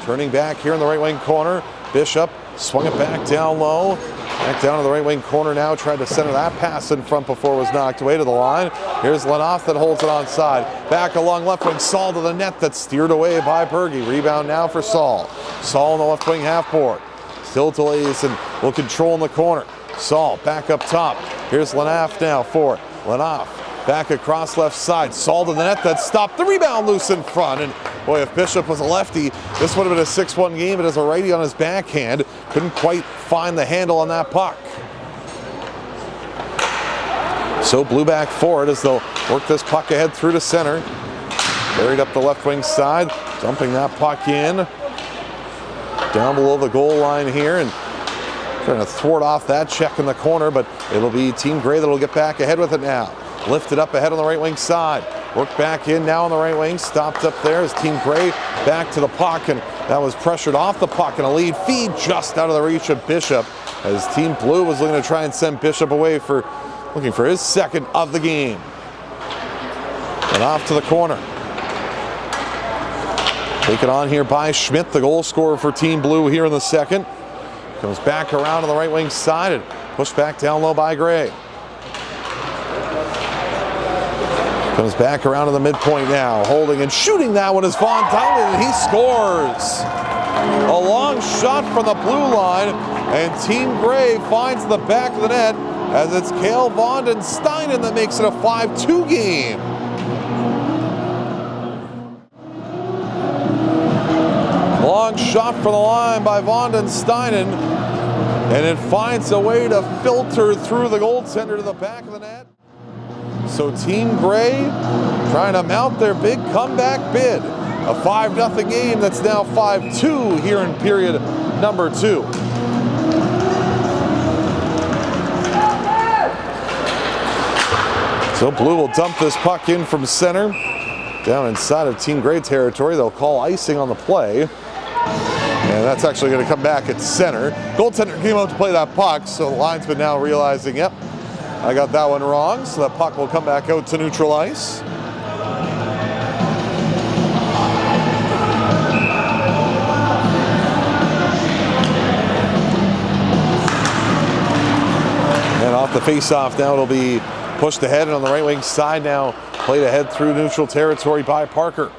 Turning back here in the right wing corner. Bishop swung it back down low. Back down to the right wing corner now. Tried to center that pass in front before it was knocked away to the line. Here's Lenoff that holds it onside. Back along left wing. Saul to the net. That's steered away by Berge. Rebound now for Saul. Saul on the left wing half board. Still delays and will control in the corner. Saul back up top. Here's Lenoff now for it. Lenoff back across left side. Saul to the net. That stopped. The rebound loose in front. And boy, if Bishop was a lefty, this would have been a 6-1 game, but as a righty on his backhand, couldn't quite find the handle on that puck. So Blue back forward as they'll work this puck ahead through to center. Carried up the left wing side, dumping that puck in. Down below the goal line here, and trying to thwart off that check in the corner, but it'll be Team Grey that'll get back ahead with it now. Lifted up ahead on the right wing side. Worked back in now on the right wing. Stopped up there as Team Grey back to the puck, and that was pressured off the puck, and a lead feed just out of the reach of Bishop as Team Blue was looking to try and send Bishop away for looking for his second of the game. And off to the corner. Taken on here by Schmidt, the goal scorer for Team Blue here in the second. Comes back around on the right wing side and pushed back down low by Gray. Comes back around to the midpoint now, holding and shooting that one is Von Dylan, and he scores. A long shot from the blue line, and Team Gray finds the back of the net as it's Cale Vondensteinen that makes it a 5-2 game. Long shot from the line by Vondensteinen, and it finds a way to filter through the goaltender to the back of the net. So Team Gray trying to mount their big comeback bid. A 5-0 game that's now 5-2 here in period number 2. So Blue will dump this puck in from center. Down inside of Team Gray territory. They'll call icing on the play. And that's actually going to come back at center. Goaltender came out to play that puck, so the linesman now realizing, yep, I got that one wrong. So that puck will come back out to neutral ice. And off the face-off now, it'll be pushed ahead, and on the right wing side now, played ahead through neutral territory by Parker.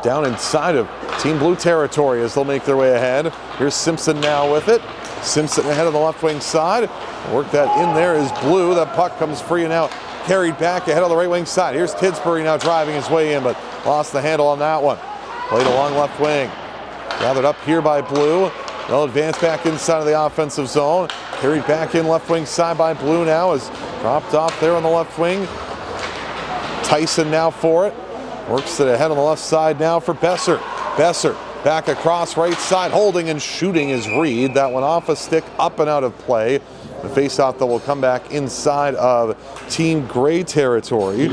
Down inside of Team Blue territory as they'll make their way ahead. Here's Simpson now with it. Simpson ahead on the left wing side. Work that in there is Blue. That puck comes free and out, carried back ahead on the right wing side. Here's Tidsbury now driving his way in, but lost the handle on that one. Played along left wing. Gathered up here by Blue. They'll advance back inside of the offensive zone. Carried back in left wing side by Blue now is dropped off there on the left wing. Tyson now for it. Works it ahead on the left side now for Besser. Besser back across right side, holding and shooting is Reed. That one off a stick, up and out of play. The face-off that will come back inside of Team Gray territory.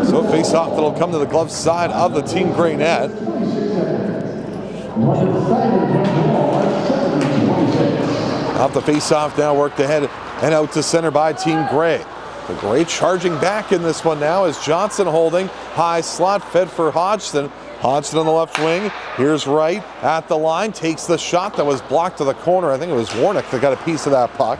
So face-off that'll come to the glove side of the Team Gray net. Off the face-off now, worked ahead and out to center by Team Gray. The Gray charging back in this one now as Johnson holding. High slot fed for Hodgson. Hodgson on the left wing. Here's Wright at the line. Takes the shot that was blocked to the corner. I think it was Warnick that got a piece of that puck.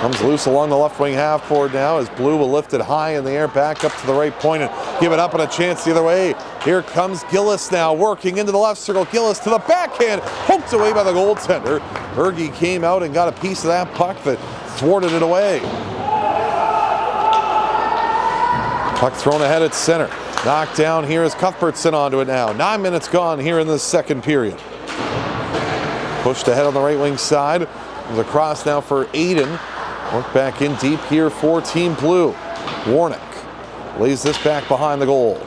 Comes loose along the left wing half board now as Blue will lift it high in the air back up to the right point and give it up and a chance the other way. Here comes Gillis now working into the left circle. Gillis to the backhand, poked away by the goaltender. Berge came out and got a piece of that puck that thwarted it away. Puck thrown ahead at center. Knocked down here as Cuthbertson onto it now. 9 minutes gone here in the second period. Pushed ahead on the right wing side. Comes across now for Aiden. Work back in deep here for Team Blue. Warnick lays this back behind the goal.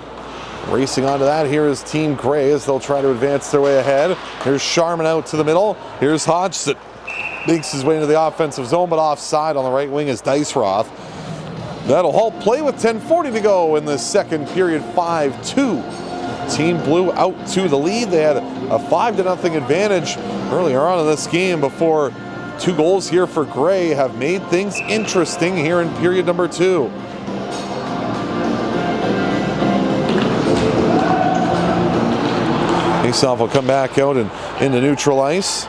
Racing onto that, here is Team Gray as they'll try to advance their way ahead. Here's Sharman out to the middle. Here's Hodgson. Makes his way into the offensive zone, but offside on the right wing is Diceroth. That'll halt play with 10:40 to go in the second period, 5-2. Team Blue out to the lead. They had a 5-0 advantage earlier on in this game before 2 goals here for Gray have made things interesting here in period number 2. Faceoff will come back out and into neutral ice.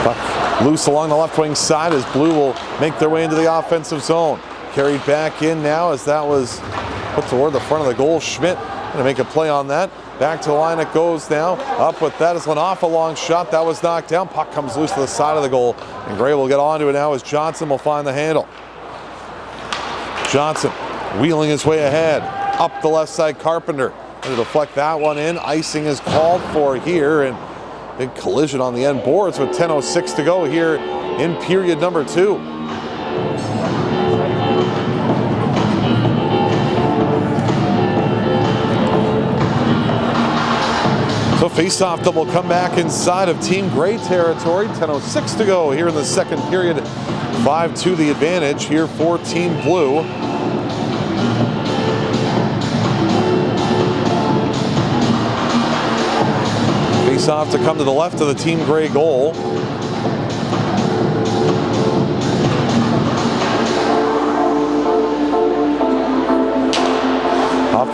Puck loose along the left wing side as Blue will make their way into the offensive zone. Carried back in now as that was put toward the front of the goal. Schmidt going to make a play on that. Back to the line it goes now. Up with that is Lanoff, a long shot. That was knocked down. Puck comes loose to the side of the goal. And Gray will get onto it now as Johnson will find the handle. Johnson wheeling his way ahead. Up the left side, Carpenter. Going to deflect that one in. Icing is called for here. And big collision on the end boards with 10:06 to go here in period number 2. So face-off that will come back inside of Team Gray territory. 10:06 to go here in the second period. 5-2 the advantage here for Team Blue. Face-off to come to the left of the Team Gray goal.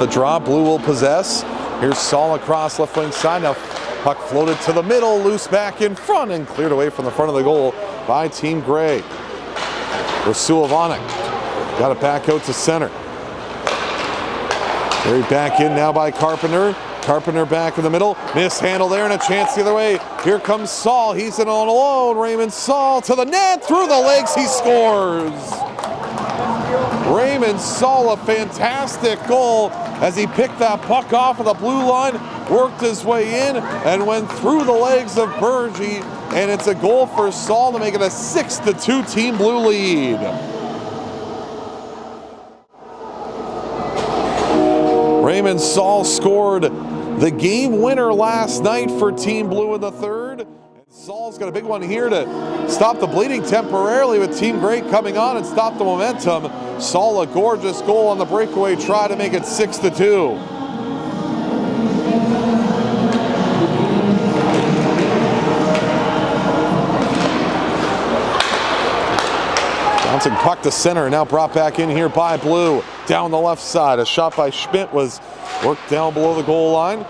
the draw, Blue will possess. Here's Saul across left wing side. Now puck floated to the middle, loose back in front, and cleared away from the front of the goal by Team Gray. Rasulovanik got it back out to center. Carried back in now by Carpenter. Carpenter back in the middle. Mishandle there and a chance the other way. Here comes Saul. He's in on alone. Raymond Saul to the net. Through the legs. He scores. Raymond Saul, a fantastic goal as he picked that puck off of the blue line, worked his way in, and went through the legs of Bergie. And it's a goal for Saul to make it a 6-2 Team Blue lead. Raymond Saul scored the game winner last night for Team Blue in the third. And Saul's got a big one here to stop the bleeding temporarily with Team Gray coming on and stop the momentum. Saul, a gorgeous goal on the breakaway try to make it 6-2. Bouncing puck to center, now brought back in here by Blue. Down the left side, a shot by Schmidt was worked down below the goal line.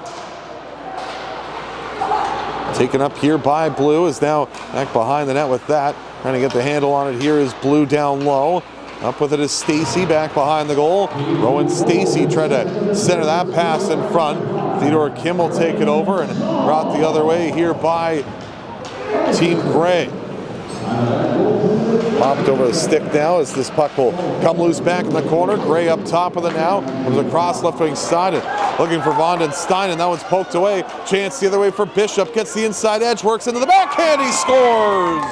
Taken up here by Blue, is now back behind the net with that. Trying to get the handle on it here is Blue down low. Up with it is Stacy back behind the goal. Rowan Stacy tried to center that pass in front. Theodore Kim will take it over and brought the other way here by Team Gray. Popped over the stick now as this puck will come loose back in the corner. Gray up top of the now. Comes across left wing side and looking for Von Stein, and that one's poked away. Chance the other way for Bishop. Gets the inside edge, works into the backhand. He scores!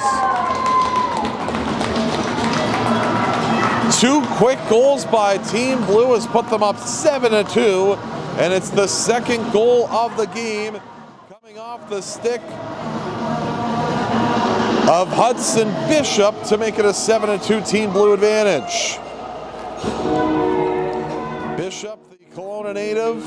Two quick goals by Team Blue has put them up 7-2, and it's the second goal of the game coming off the stick of Hudson Bishop to make it a 7-2 Team Blue advantage. Bishop, the Kelowna native,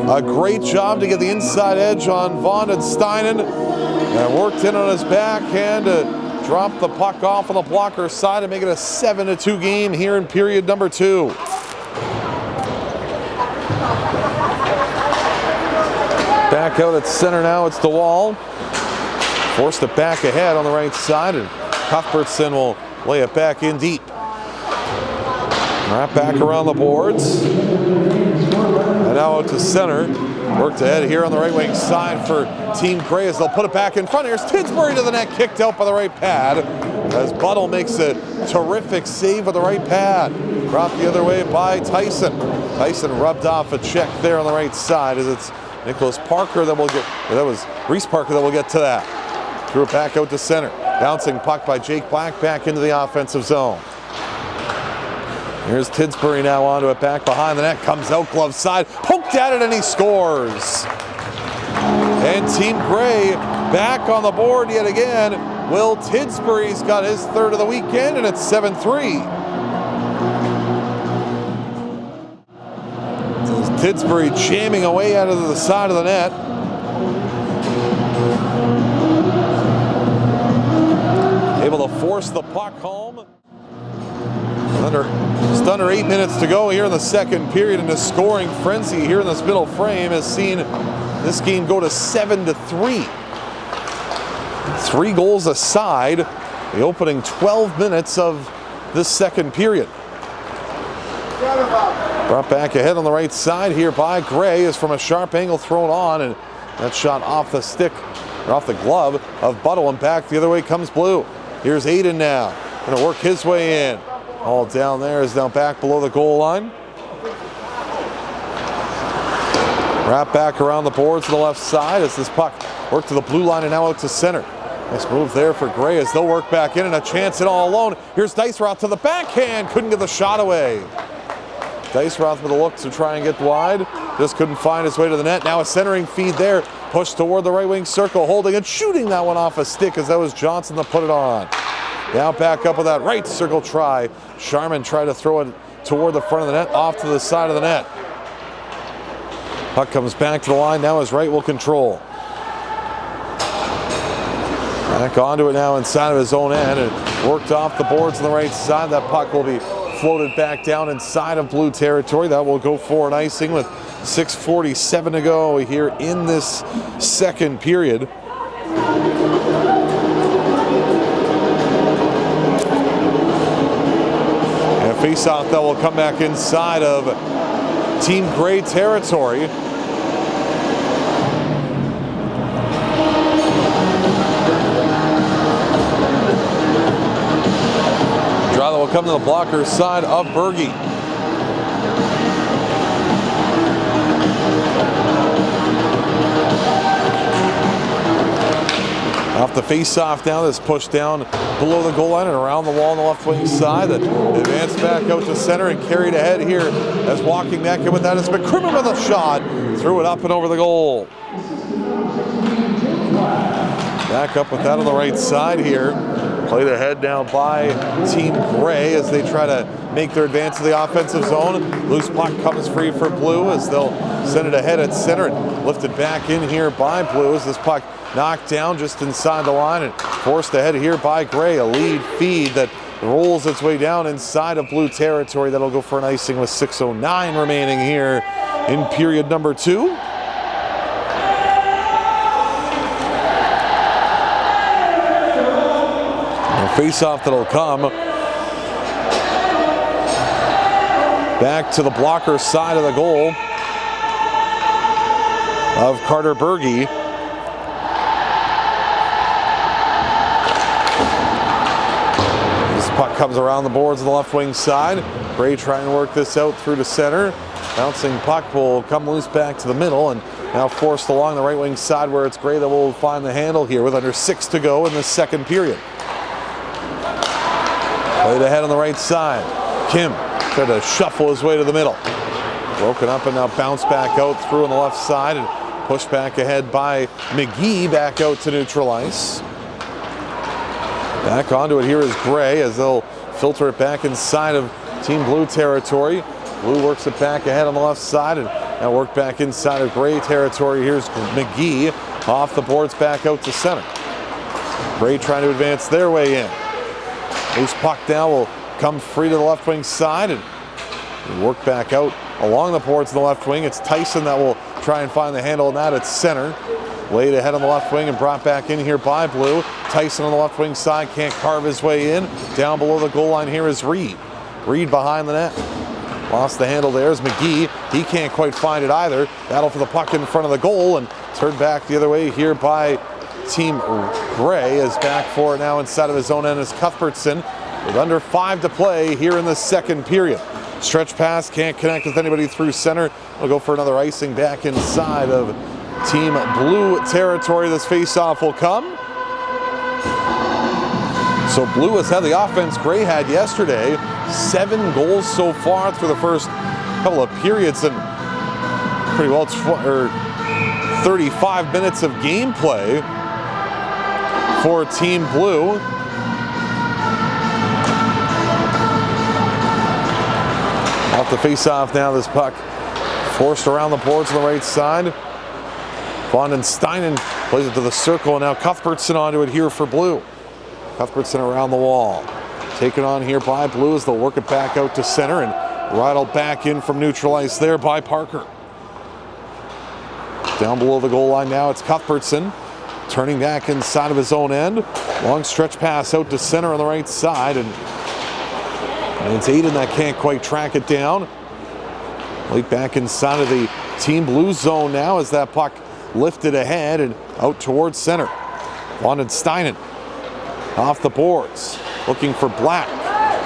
a great job to get the inside edge on Von Steinen, and worked in on his backhand to drop the puck off on the blocker side and make it a 7-2 game here in period number 2. Back out at center now, it's DeWall. Forced it back ahead on the right side, and Cuthbertson will lay it back in deep. Right back around the boards. And now out to center. Worked ahead here on the right wing side for Team Gray as they'll put it back in front. Here's Tidsbury to the net, kicked out by the right pad. As Buttle makes a terrific save with the right pad. Brought the other way by Tyson. Tyson rubbed off a check there on the right side as it's Nicholas Parker that will get, that was Reese Parker that will get to that. Threw it back out to center. Bouncing puck by Jake Black back into the offensive zone. Here's Tidsbury now onto it back behind the net. Comes out glove side. Poked at it and he scores. And Team Gray back on the board yet again. Will Tidsbury's got his third of the weekend and it's 7-3. Tidsbury jamming away out of the side of the net. Able to force the puck home. Just under 8 minutes to go here in the second period, and a scoring frenzy here in this middle frame has seen this game go to 7-3. 3 goals aside, the opening 12 minutes of this second period. Brought back ahead on the right side here by Gray is from a sharp angle thrown on, and that shot off the stick, or off the glove of Buttle, and back the other way comes Blue. Here's Aiden now, gonna work his way in. All down there is now back below the goal line. Wrap back around the boards to the left side as this puck worked to the blue line and now out to center. Nice move there for Gray as they'll work back in, and a chance it all alone. Here's Diceroth to the backhand, couldn't get the shot away. Diceroth with a look to try and get wide, just couldn't find his way to the net. Now a centering feed there, pushed toward the right wing circle, holding and shooting that one off a stick as that was Johnson that put it on. Now back up with that right circle try. Sharman tried to throw it toward the front of the net, off to the side of the net. Puck comes back to the line, now his right will control. Back onto it now inside of his own end, and worked off the boards on the right side. That puck will be floated back down inside of blue territory. That will go for an icing with 6:47 to go here in this second period. And face-off that will come back inside of Team Gray territory. Draw that will come to the blocker side of Berge. Off the face-off now, that's pushed down below the goal line and around the wall on the left wing side. That advanced back out to center and carried ahead here as walking back in with that is McCrimmon with a shot. Threw it up and over the goal. Back up with that on the right side here. Played ahead now by Team Gray as they try to make their advance to the offensive zone. Loose puck comes free for Blue as they'll send it ahead at center and lifted back in here by Blue as this puck knocked down just inside the line and forced ahead here by Gray. A lead feed that rolls its way down inside of blue territory. That'll go for an icing with 6:09 remaining here in period number 2. A face-off that'll come back to the blocker side of the goal of Carter Berge. Puck comes around the boards on the left wing side. Gray trying to work this out through to center. Bouncing puck will come loose back to the middle and now forced along the right wing side where it's Gray that will find the handle here with under 6 to go in the second period. Played ahead on the right side. Kim tried to shuffle his way to the middle. Broken up and now bounced back out through on the left side and pushed back ahead by McGee back out to neutral ice. Back onto it here is Gray as they'll filter it back inside of Team Blue territory. Blue works it back ahead on the left side and now work back inside of Gray territory. Here's McGee off the boards back out to center. Gray trying to advance their way in. Loose puck now will come free to the left wing side and work back out along the boards in the left wing. It's Tyson that will try and find the handle on that at center. Laid ahead on the left wing and brought back in here by Blue. Tyson on the left wing side can't carve his way in. Down below the goal line here is Reed. Reed behind the net. Lost the handle there is McGee. He can't quite find it either. Battle for the puck in front of the goal and turned back the other way here by Team Gray. Is back for it now inside of his own end is Cuthbertson with under 5 to play here in the second period. Stretch pass, can't connect with anybody through center. We'll go for another icing back inside of Team Blue territory. This face-off will come. So Blue has had the offense Gray had yesterday. 7 goals so far through the first couple of periods and pretty well 35 minutes of gameplay for Team Blue. Off the face-off now, this puck forced around the boards on the right side. Von Steinen plays it to the circle, and now Cuthbertson onto it here for Blue. Cuthbertson around the wall. Taken on here by Blue as they'll work it back out to center and rattled back in from neutral ice there by Parker. Down below the goal line now, it's Cuthbertson turning back inside of his own end. Long stretch pass out to center on the right side, and it's Aiden that can't quite track it down. Late back inside of the Team Blue zone now as that puck lifted ahead and out towards center. Von Steinen off the boards, looking for Black.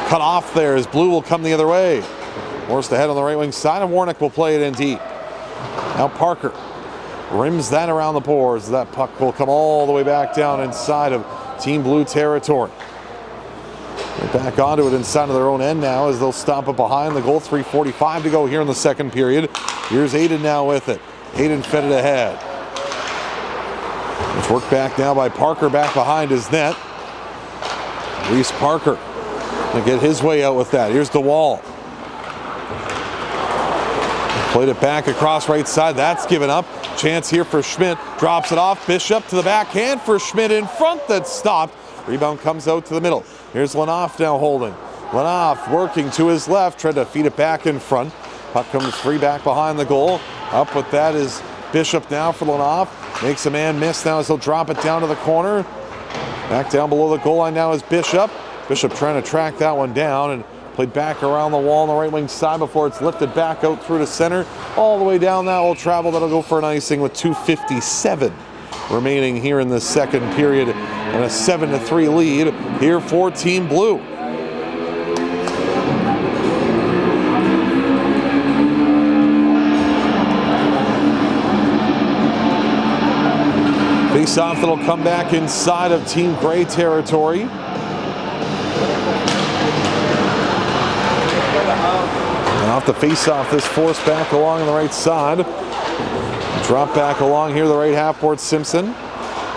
Cut off there as Blue will come the other way. Forced ahead on the right wing side, and Warnick will play it in deep. Now Parker rims that around the boards. That puck will come all the way back down inside of Team Blue territory. They're back onto it inside of their own end now as they'll stomp it behind the goal. 3:45 to go here in the second period. Here's Aiden now with it. Aiden fed it ahead. It's worked back now by Parker back behind his net. Reese Parker gonna get his way out with that. Here's DeWall. Played it back across right side. That's given up. Chance here for Schmidt. Drops it off. Bishop to the backhand for Schmidt in front. That's stopped. Rebound comes out to the middle. Here's Lenoff now holding. Lenoff working to his left, tried to feed it back in front. Puck comes free back behind the goal. Up with that is Bishop now for Lenoff. Makes a man miss now as he'll drop it down to the corner. Back down below the goal line now is Bishop. Bishop trying to track that one down and played back around the wall on the right wing side before it's lifted back out through to center. All the way down that will travel. That'll go for an icing with 2:57 remaining here in the second period, and a 7-3 lead here for Team Blue. Face-off that'll come back inside of Team Gray territory. And off the face-off, this forced back along on the right side. Drop back along here, the right half board, Simpson.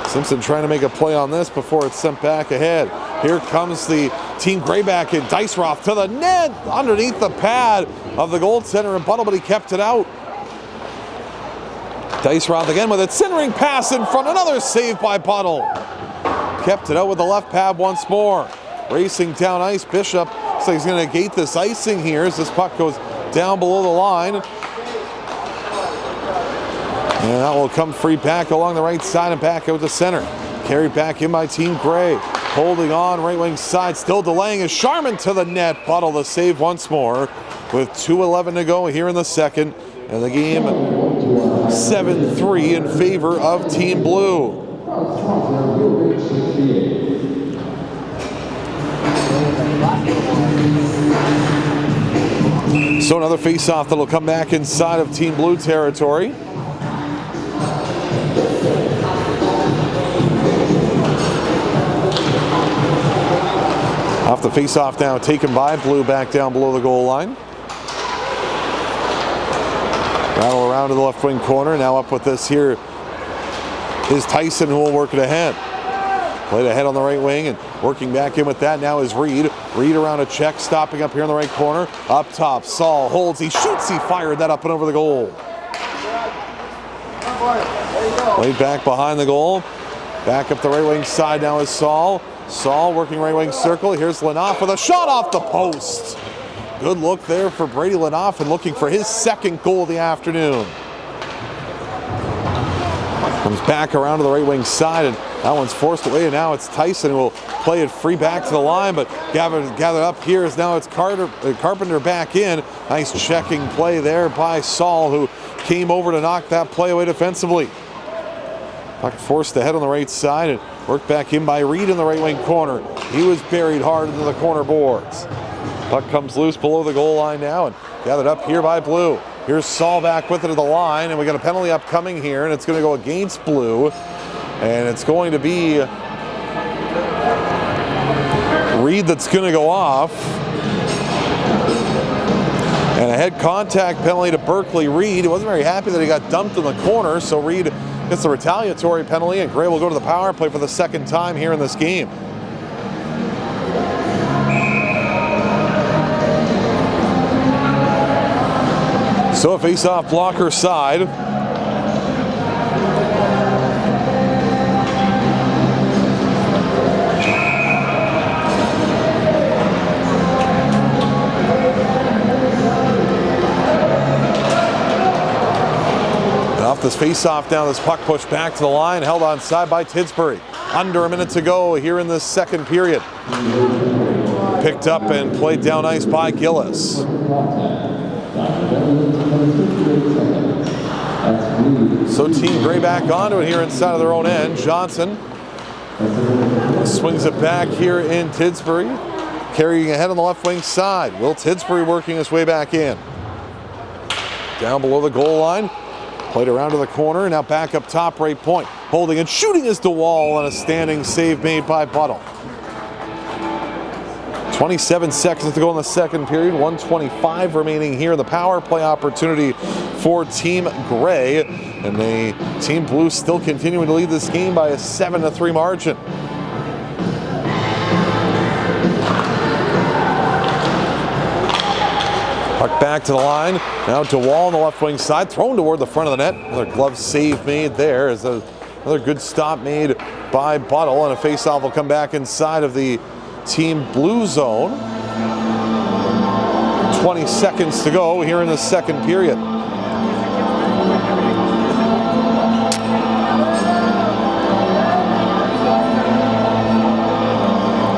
Simpson trying to make a play on this before it's sent back ahead. Here comes the Team Gray back in. Diceroff to the net, underneath the pad of the goaltender and Buttle, but he kept it out. Diceroff again with a centering pass in front. Another save by Buttle. Kept it out with the left pad once more. Racing down ice, Bishop looks like he's going to gate this icing here as this puck goes down below the line. And that will come free back along the right side and back out to center. Carried back in by Team Gray. Holding on, right wing side, still delaying is Sharman to the net. Buttle the save once more with 2:11 to go here in the second. And the game 7-3 in favor of Team Blue. So another face-off that'll come back inside of Team Blue territory. Off the face-off now, taken by Blue back down below the goal line. Rattle around to the left wing corner. Now up with this here is Tyson, who will work it ahead. Played ahead on the right wing and working back in with that now is Reed. Reed around a check, stopping up here in the right corner. Up top, Saul holds, he shoots, he fired that up and over the goal. Played back behind the goal. Back up the right wing side now is Saul. Saul working right wing circle. Here's Lenoff with a shot off the post. Good look there for Brady Lenoff and looking for his second goal of the afternoon. Comes back around to the right wing side and that one's forced away, and now it's Tyson who will play it free back to the line, but gathered up here is now it's Carpenter back in. Nice checking play there by Saul, who came over to knock that play away defensively. Puck forced ahead on the right side and worked back in by Reed in the right wing corner. He was buried hard into the corner boards. Puck comes loose below the goal line now and gathered up here by Blue. Here's Saul back with it to the line, and we got a penalty upcoming here, and it's going to go against Blue. And it's going to be Reed that's going to go off. And a head contact penalty to Berkeley Reed. He wasn't very happy that he got dumped in the corner, so Reed gets the retaliatory penalty, and Gray will go to the power play for the second time here in this game. So a face-off blocker side. Off this face-off now, this puck pushed back to the line, held on side by Tidsbury. Under a minute to go here in this second period. Picked up and played down ice by Gillis. So Team Gray back onto it here inside of their own end. Johnson swings it back here in Tidsbury. Carrying ahead on the left wing side. Will Tidsbury working his way back in. Down below the goal line. Played around to the corner, now back up top right point. Holding and shooting is DeWall on a standing save made by Buttle. 27 seconds to go in the second period, 1:25 remaining here. The power play opportunity for Team Gray. And the Team Blue still continuing to lead this game by a 7-3 margin. Puck back to the line. Now DeWall on the left wing side, thrown toward the front of the net. Another glove save made there as another good stop made by Buttle, and a face-off will come back inside of the Team Blue zone. 20 seconds to go here in the second period.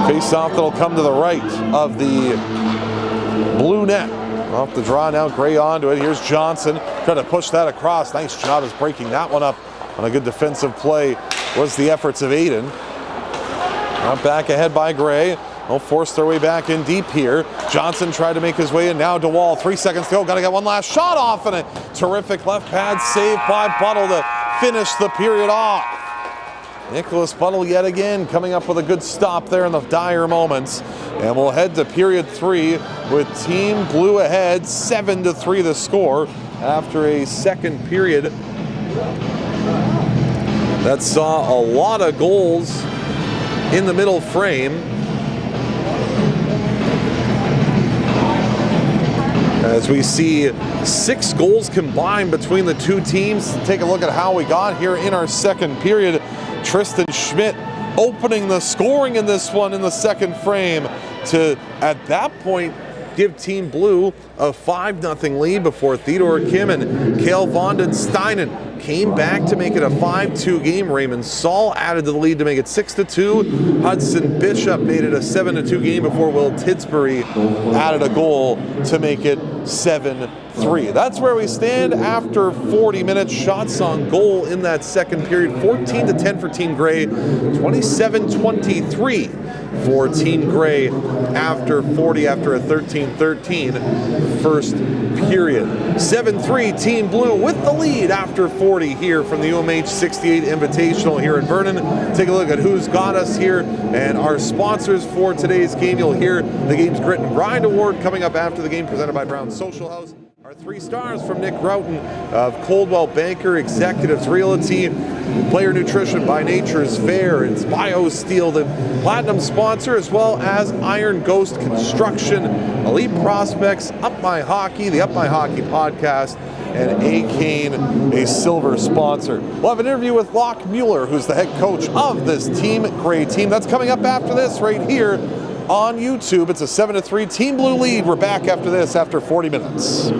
Face-off that'll come to the right of the blue net. Off the draw now, Gray onto it. Here's Johnson trying to push that across. Nice job as breaking that one up on a good defensive play was the efforts of Aiden. Now back ahead by Gray. They'll force their way back in deep here. Johnson tried to make his way in. Now DeWall, 3 seconds to go. Got to get one last shot off, and a terrific left pad save by Buttle to finish the period off. Nicholas Buttle yet again coming up with a good stop there in the dire moments. And we'll head to period 3 with Team Blue ahead, 7-3 the score after a second period that saw a lot of goals in the middle frame. As we see 6 goals combined between the two teams. Take a look at how we got here in our second period. Tristan Schmidt opening the scoring in this one in the second frame to, at that point, give Team Blue a 5-0 lead before Theodore Kim and Cale Vanden Steinen came back to make it a 5-2 game. Raymond Saul added to the lead to make it 6-2. Hudson Bishop made it a 7-2 game before Will Tidsbury added a goal to make it 7-3. That's where we stand after 40 minutes. Shots on goal in that second period, 14-10 for Team Gray, 27-23 for Team Gray after 40, after a 13-13 first period. 7-3 Team Blue with the lead after 40 here from the UMH-68 Invitational here in Vernon. Take a look at who's got us here and our sponsors for today's game. You'll hear the game's Grit and Grind Award coming up after the game, presented by Brown Social House. Our 3 stars from Nick Roughton of Coldwell Banker Executives Realty, Player Nutrition by Nature's Fair, it's BioSteel, the platinum sponsor, as well as Iron Ghost Construction, Elite Prospects, Up My Hockey, the Up My Hockey podcast, and A-Kane, a silver sponsor. We'll have an interview with Locke Mueller, who's the head coach of this Team Gray team. That's coming up after this right here on YouTube. It's a 7-3 Team Blue lead. We're back after this after 40 minutes.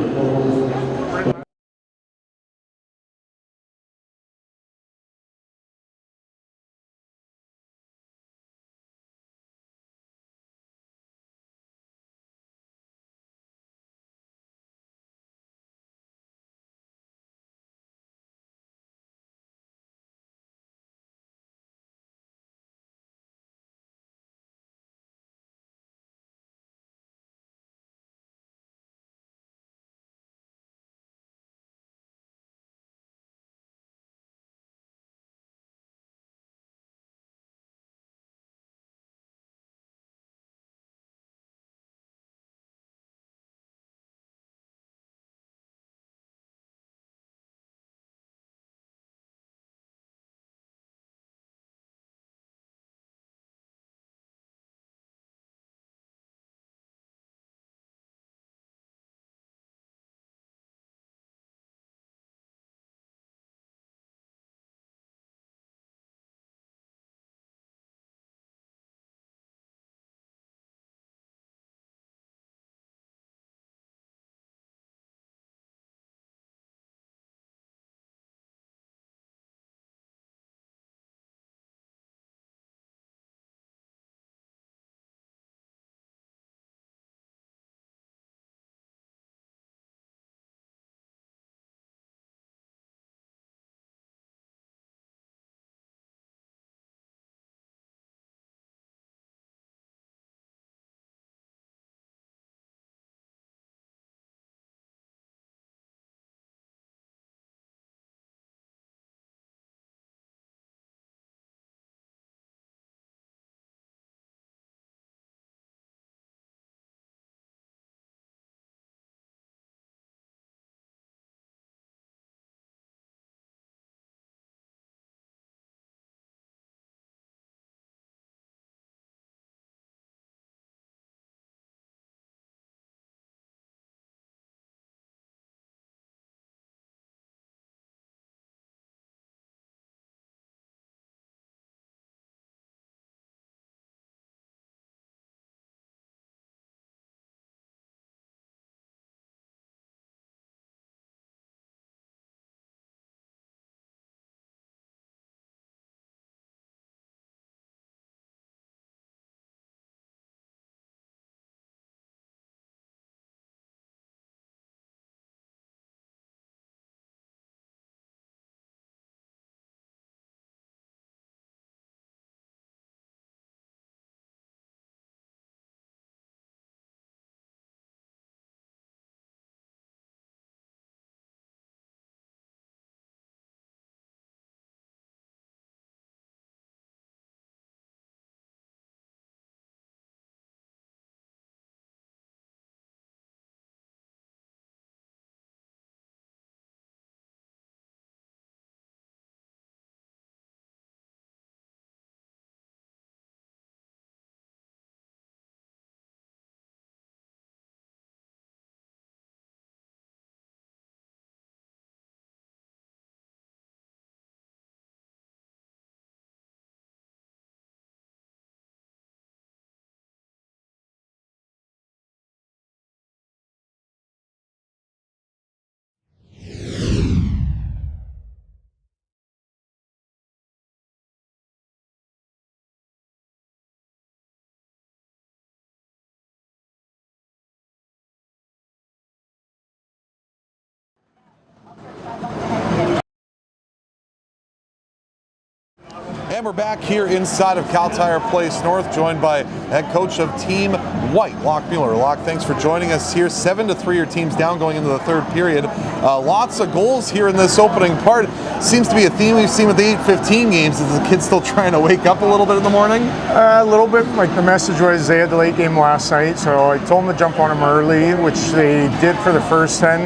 And we're back here inside of Cal Tire Place North, joined by head coach of Team White, Locke Mueller. Locke, thanks for joining us here. 7-3, your team's down going into the third period. Lots of goals here in this opening part. Seems to be a theme we've seen with the 8-15 games. Is the kids still trying to wake up a little bit in the morning? A little bit. Like the message was they had the late game last night, so I told them to jump on them early, which they did for the first 10.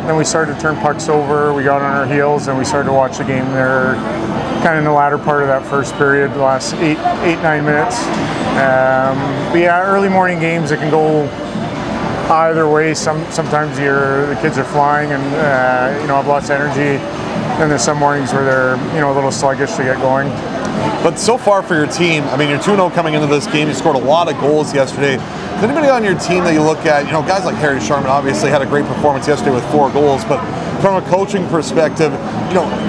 Then we started to turn pucks over, we got on our heels, and we started to watch the game there kind of in the latter part of that first period, the last 8-9 minutes. But yeah, early morning games, it can go either way. Sometimes the kids are flying and have lots of energy. Then there's some mornings where they're a little sluggish to get going. But so far for your team, I mean, you're 2-0 coming into this game. You scored a lot of goals yesterday. Is anybody on your team that you look at, guys like Harry Sharman obviously had a great performance yesterday with 4 goals, but from a coaching perspective,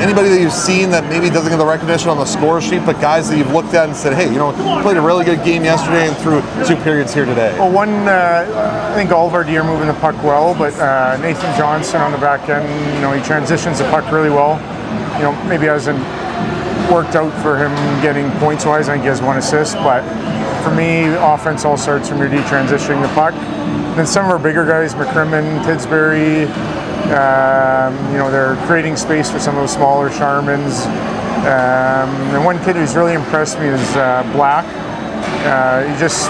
anybody that you've seen that maybe doesn't get the recognition on the score sheet, but guys that you've looked at and said, hey, played a really good game yesterday and through 2 periods here today? Well, I think all of our D are moving the puck well, but Nathan Johnson on the back end, he transitions the puck really well. Maybe hasn't worked out for him getting points-wise. I think he has 1 assist, but for me, offense all starts from your D transitioning the puck. Then some of our bigger guys, McCrimmon, Tidsbury, they're creating space for some of those smaller Sharmans. And one kid who's really impressed me is Black. He just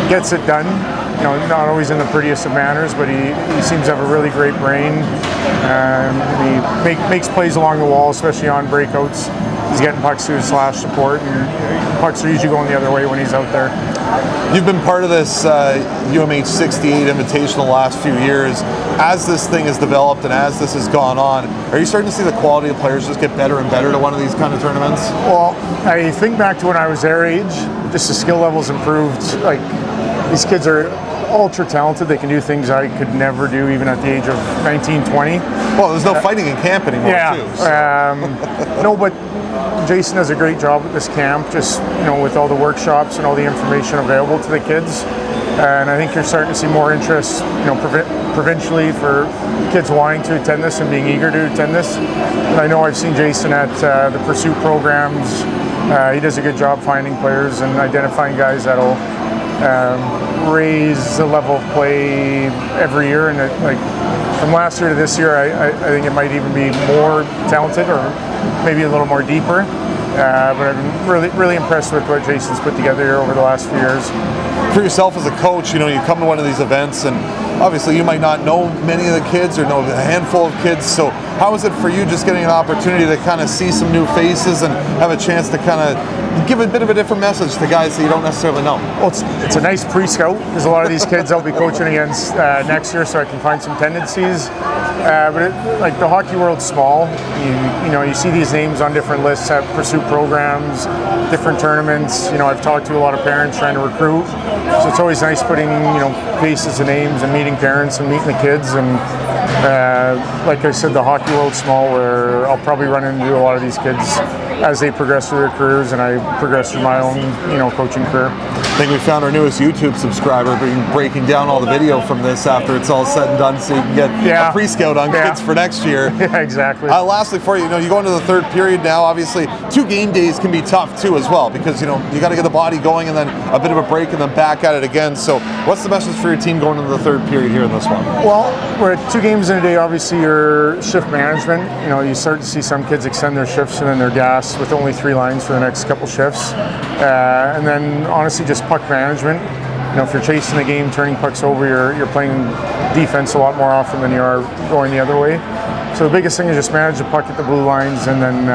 gets it done. Not always in the prettiest of manners, but he seems to have a really great brain. He makes plays along the wall, especially on breakouts. He's getting pucks through his slash support, and pucks are usually going the other way when he's out there. You've been part of this UMH-68 invitation the last few years. As this thing has developed and as this has gone on, are you starting to see the quality of players just get better and better to one of these kind of tournaments? Well, I think back to when I was their age, just the skill levels improved. Like, these kids are ultra talented. They can do things I could never do even at the age of 19, 20. Well, there's no fighting in camp anymore, too. So. No, but Jason does a great job at this camp, just with all the workshops and all the information available to the kids. And I think you're starting to see more interest, provincially for kids wanting to attend this and being eager to attend this. And I know I've seen Jason at the pursuit programs. He does a good job finding players and identifying guys that'll raise the level of play every year. And from last year to this year, I think it might even be more talented or maybe a little more deeper. But I'm really impressed with what Jason's put together here over the last few years. For yourself as a coach, you come to one of these events and obviously you might not know many of the kids or know a handful of kids. So how is it for you just getting an opportunity to kind of see some new faces and have a chance to kind of give a bit of a different message to guys that you don't necessarily know? Well, it's a nice pre-scout because a lot of these kids I'll be coaching against next year, so I can find some tendencies. But the hockey world's small. You see these names on different lists at pursuit programs, different tournaments. I've talked to a lot of parents trying to recruit, so it's always nice putting faces and names and meeting parents and meeting the kids. And like I said, the hockey world's small, where I'll probably run into a lot of these kids as they progress through their careers and I progress through my own coaching career. I think we found our newest YouTube subscriber breaking down all the video from this after it's all said and done, so you can get a pre-scout on kids for next year. Yeah, exactly. Lastly for you, you go into the third period now. Obviously, 2 game days can be tough too as well, because you got to get the body going and then a bit of a break and then back at it again. So what's the message for your team going into the third period here in this one? Well, we're at 2 games in a day. Obviously, your shift management, you start to see some kids extend their shifts and then they're gassed with only 3 lines for the next couple shifts. And then honestly, just puck management. If you're chasing the game, turning pucks over, you're playing defense a lot more often than you are going the other way. So the biggest thing is just manage the puck at the blue lines and then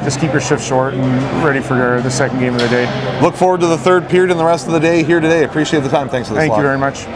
just keep your shift short and ready for the second game of the day. Look forward to the third period and the rest of the day here today. Appreciate the time. Thanks for this. Thank you very much.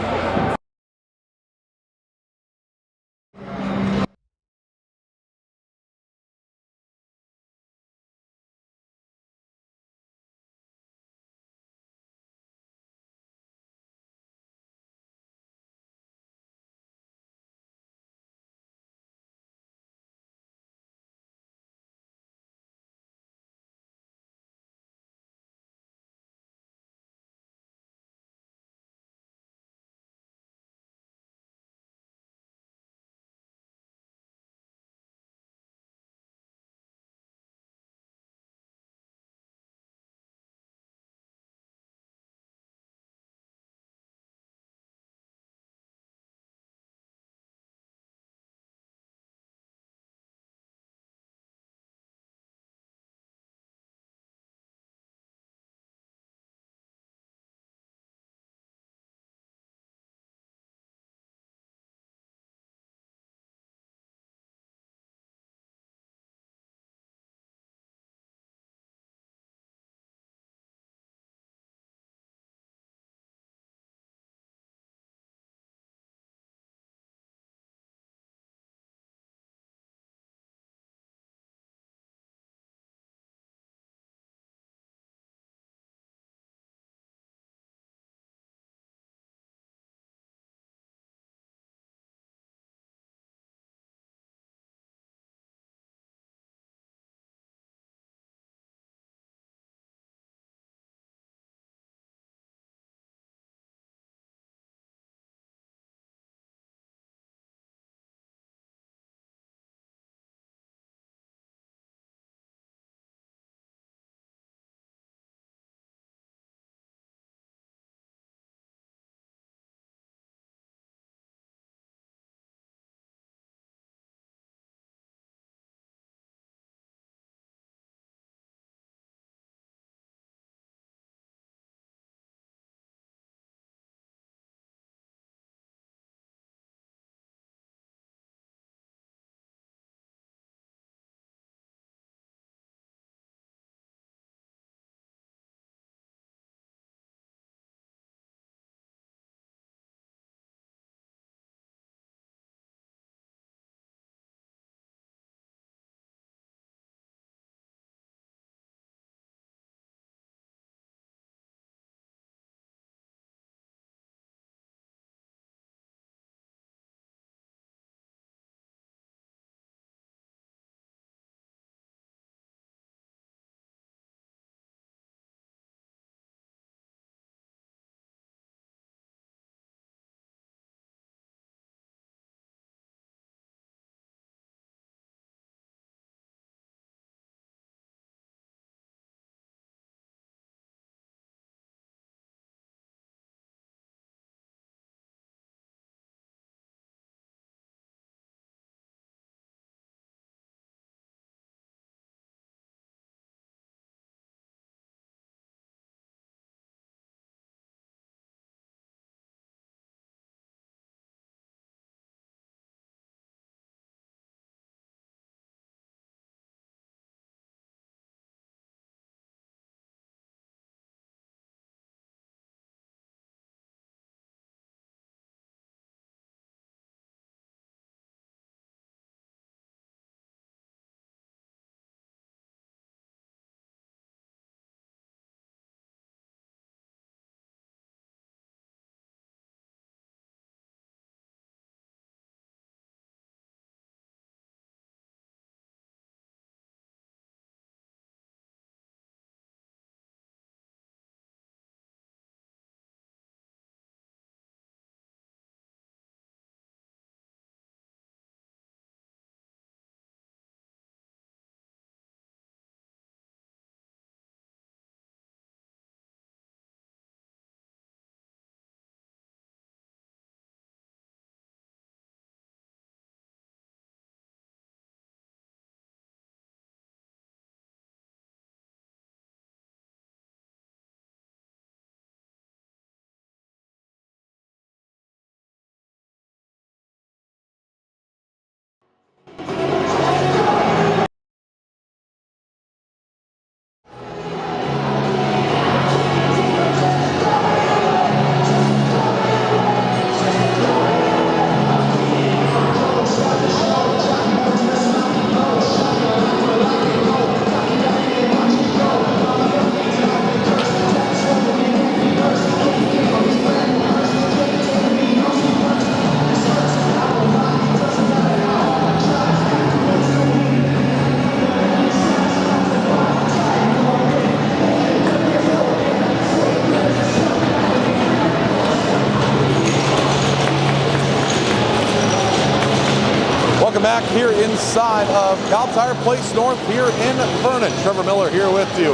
Welcome back here inside of Cal Tire Place North here in Vernon. Trevor Miller here with you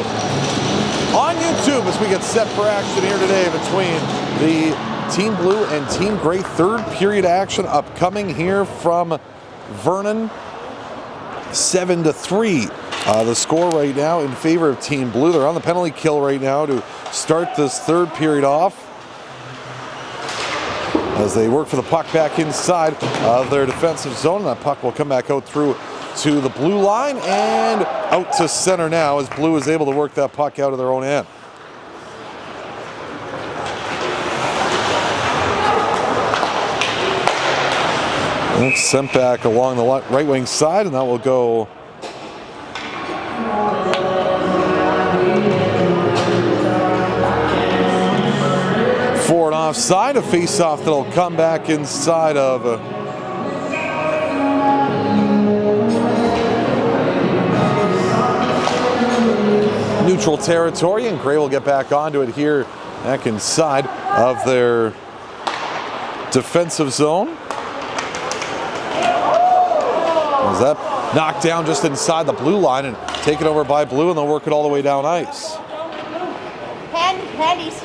on YouTube as we get set for action here today between the Team Blue and Team Gray. Third period action upcoming here from Vernon. 7-3. The score right now in favor of Team Blue. They're on the penalty kill right now to start this third period off, as they work for the puck back inside of their defensive zone. That puck will come back out through to the blue line and out to center now, as Blue is able to work that puck out of their own end. And it's sent back along the right wing side, and that will go for an offside, a face-off that'll come back inside of neutral territory, and Gray will get back onto it here back inside of their defensive zone. As that knocked down just inside the blue line and taken over by Blue, and they'll work it all the way down ice. Handies.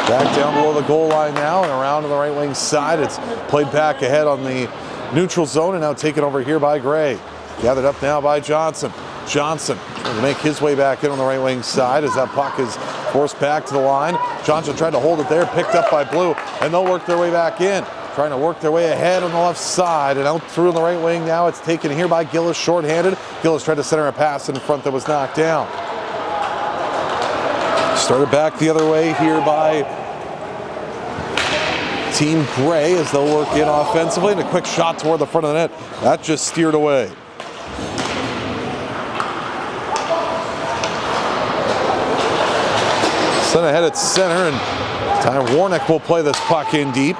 Back down below the goal line now and around to the right wing side. It's played back ahead on the neutral zone and now taken over here by Gray. Gathered up now by Johnson. Johnson will make his way back in on the right wing side as that puck is forced back to the line. Johnson tried to hold it there, picked up by Blue, and they'll work their way back in. Trying to work their way ahead on the left side and out through on the right wing now. It's taken here by Gillis, shorthanded. Gillis tried to center a pass in front that was knocked down. Started back the other way here by Team Gray as they'll work in offensively, and a quick shot toward the front of the net. That just steered away. Sent ahead at center, and Ty Warnick will play this puck in deep.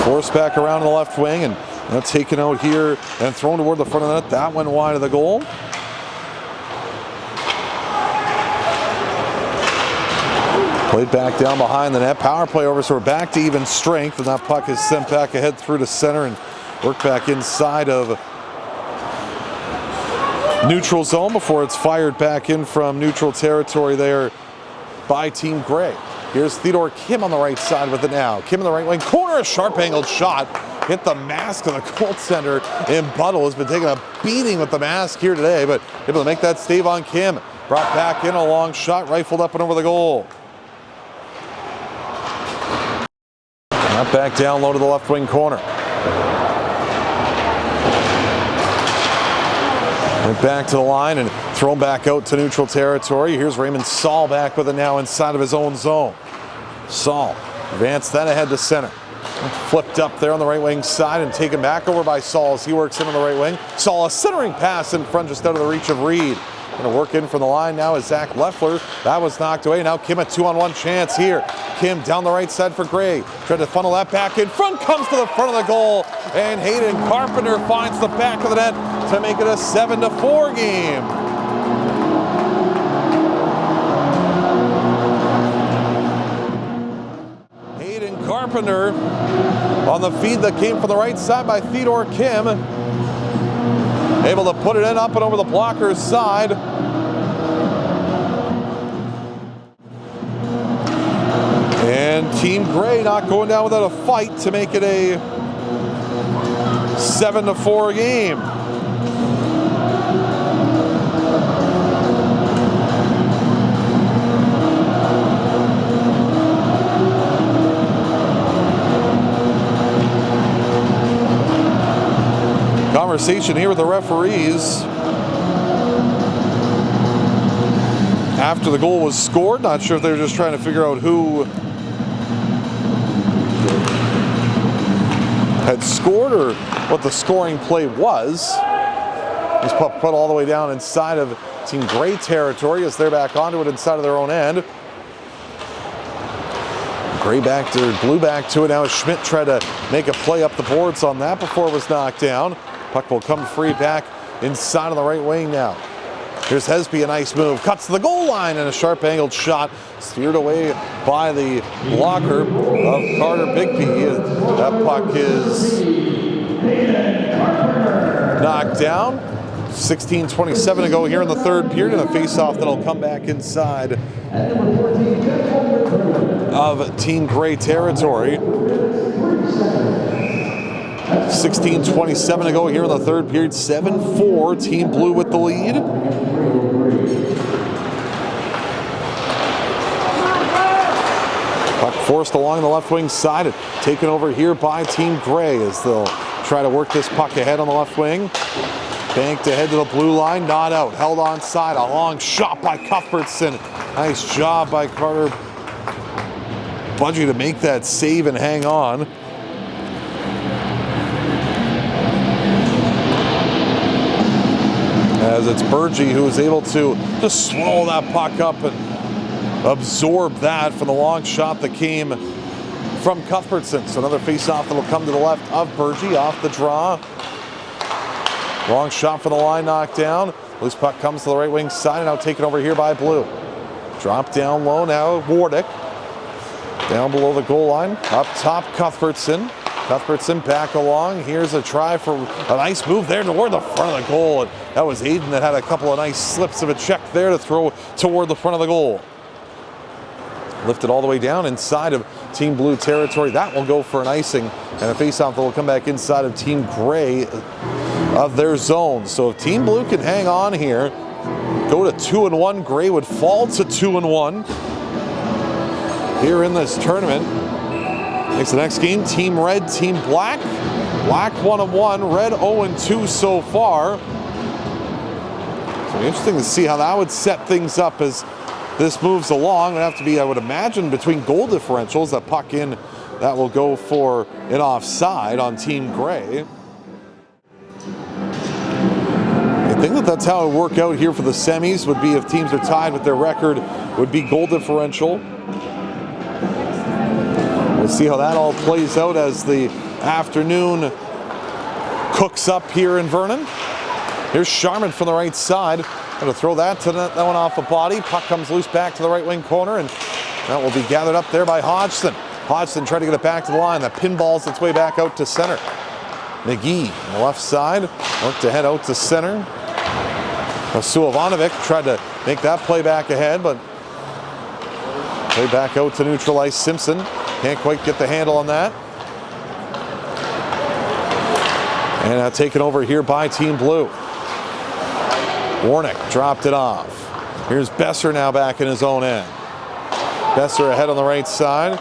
Forced back around to the left wing, and that's taken out here and thrown toward the front of the net. That went wide of the goal. Played back down behind the net. Power play over, so we're back to even strength, and that puck is sent back ahead through to center and worked back inside of neutral zone before it's fired back in from neutral territory there by Team Gray. Here's Theodore Kim on the right side with it now. Kim in the right wing corner, a sharp angled shot. Hit the mask of the goaltender in Buttle. Has been taking a beating with the mask here today, but able to make that stave on Kim. Brought back in a long shot, rifled up and over the goal. Not back down low to the left wing corner. Went back to the line and thrown back out to neutral territory. Here's Raymond Saul back with it now inside of his own zone. Saul advanced that ahead to center. Flipped up there on the right wing side and taken back over by Saul as he works in on the right wing. Saul, a centering pass in front just out of the reach of Reed. Going to work in from the line now is Zach Leffler. That was knocked away. Now Kim a 2-on-1 chance here. Kim down the right side for Gray. Tried to funnel that back in front. Comes to the front of the goal. And Hayden Carpenter finds the back of the net to make it a 7-4 game. Hayden Carpenter on the feed that came from the right side by Theodore Kim. Able to put it in up and over the blocker's side. And Team Gray not going down without a fight to make it a 7-4 game. Conversation here with the referees after the goal was scored. Not sure if they were just trying to figure out who had scored or what the scoring play was. He's put all the way down inside of Team Gray territory as they're back onto it inside of their own end. Gray back to Blue back to it now. Schmidt tried to make a play up the boards on that before it was knocked down. Puck will come free back inside of the right wing now. Here's Hesby, a nice move, cuts to the goal line, and a sharp angled shot steered away by the blocker of Carter Bigby. That puck is knocked down. 16:27 to go here in the third period, and a face-off that'll come back inside of Team Gray territory. 16:27 to go here in the third period. 7-4, Team Blue with the lead. Puck forced along the left wing side, and taken over here by Team Gray as they'll try to work this puck ahead on the left wing. Banked ahead to the blue line, not out, held on side, a long shot by Cuthbertson. Nice job by Carter Budgie to make that save and hang on. As it's Burgee who is able to just swallow that puck up and absorb that from the long shot that came from Cuthbertson. So another face-off that'll come to the left of Burgee, off the draw. Long shot for the line, knocked down. Loose puck comes to the right wing side, and now taken over here by Blue. Drop down low now, Wardick. Down below the goal line. Up top, Cuthbertson. Cuthbertson back along. Here's a try for a nice move there toward the front of the goal. And that was Aiden that had a couple of nice slips of a check there to throw toward the front of the goal. Lifted all the way down inside of Team Blue territory. That will go for an icing, and a face-off that will come back inside of Team Gray of their zone. So if Team Blue can hang on here, go to 2-1, Gray would fall to 2-1 here in this tournament. Next, the next game, Team Red, Team Black. Black 1-1, Red 0-2 so far. So interesting to see how that would set things up as this moves along. It would have to be, I would imagine, between goal differentials. That puck in, that will go for an offside on Team Gray. I think that's how it would work out here for the semis, would be if teams are tied with their record, would be goal differential. We'll see how that all plays out as the afternoon cooks up here in Vernon. Here's Sharman from the right side. Going to throw that to that one off the body. Puck comes loose back to the right wing corner, and that will be gathered up there by Hodgson. Hodgson trying to get it back to the line. That pinballs its way back out to center. McGee on the left side, worked ahead out to center. Sulovanovic tried to make that play back ahead, but play back out to neutralize Simpson. Can't quite get the handle on that. And taken over here by Team Blue. Warnick dropped it off. Here's Besser now back in his own end. Besser ahead on the right side.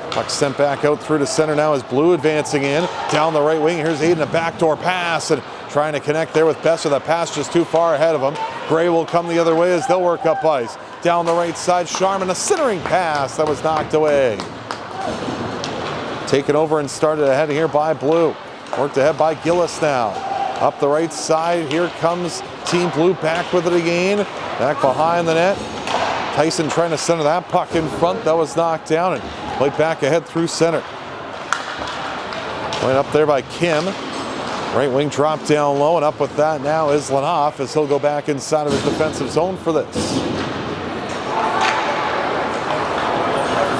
Puck sent back out through to center now as Blue advancing in. Down the right wing, here's Aiden, a backdoor pass, and trying to connect there with Besser. That pass just too far ahead of him. Gray will come the other way as they'll work up ice. Down the right side, Sharman, a centering pass that was knocked away. Taken over and started ahead here by Blue. Worked ahead by Gillis now. Up the right side, here comes Team Blue back with it again. Back behind the net. Tyson trying to center that puck in front. That was knocked down and played back ahead through center. Went up there by Kim. Right wing drop down low, and up with that now is Lanoff as he'll go back inside of his defensive zone for this.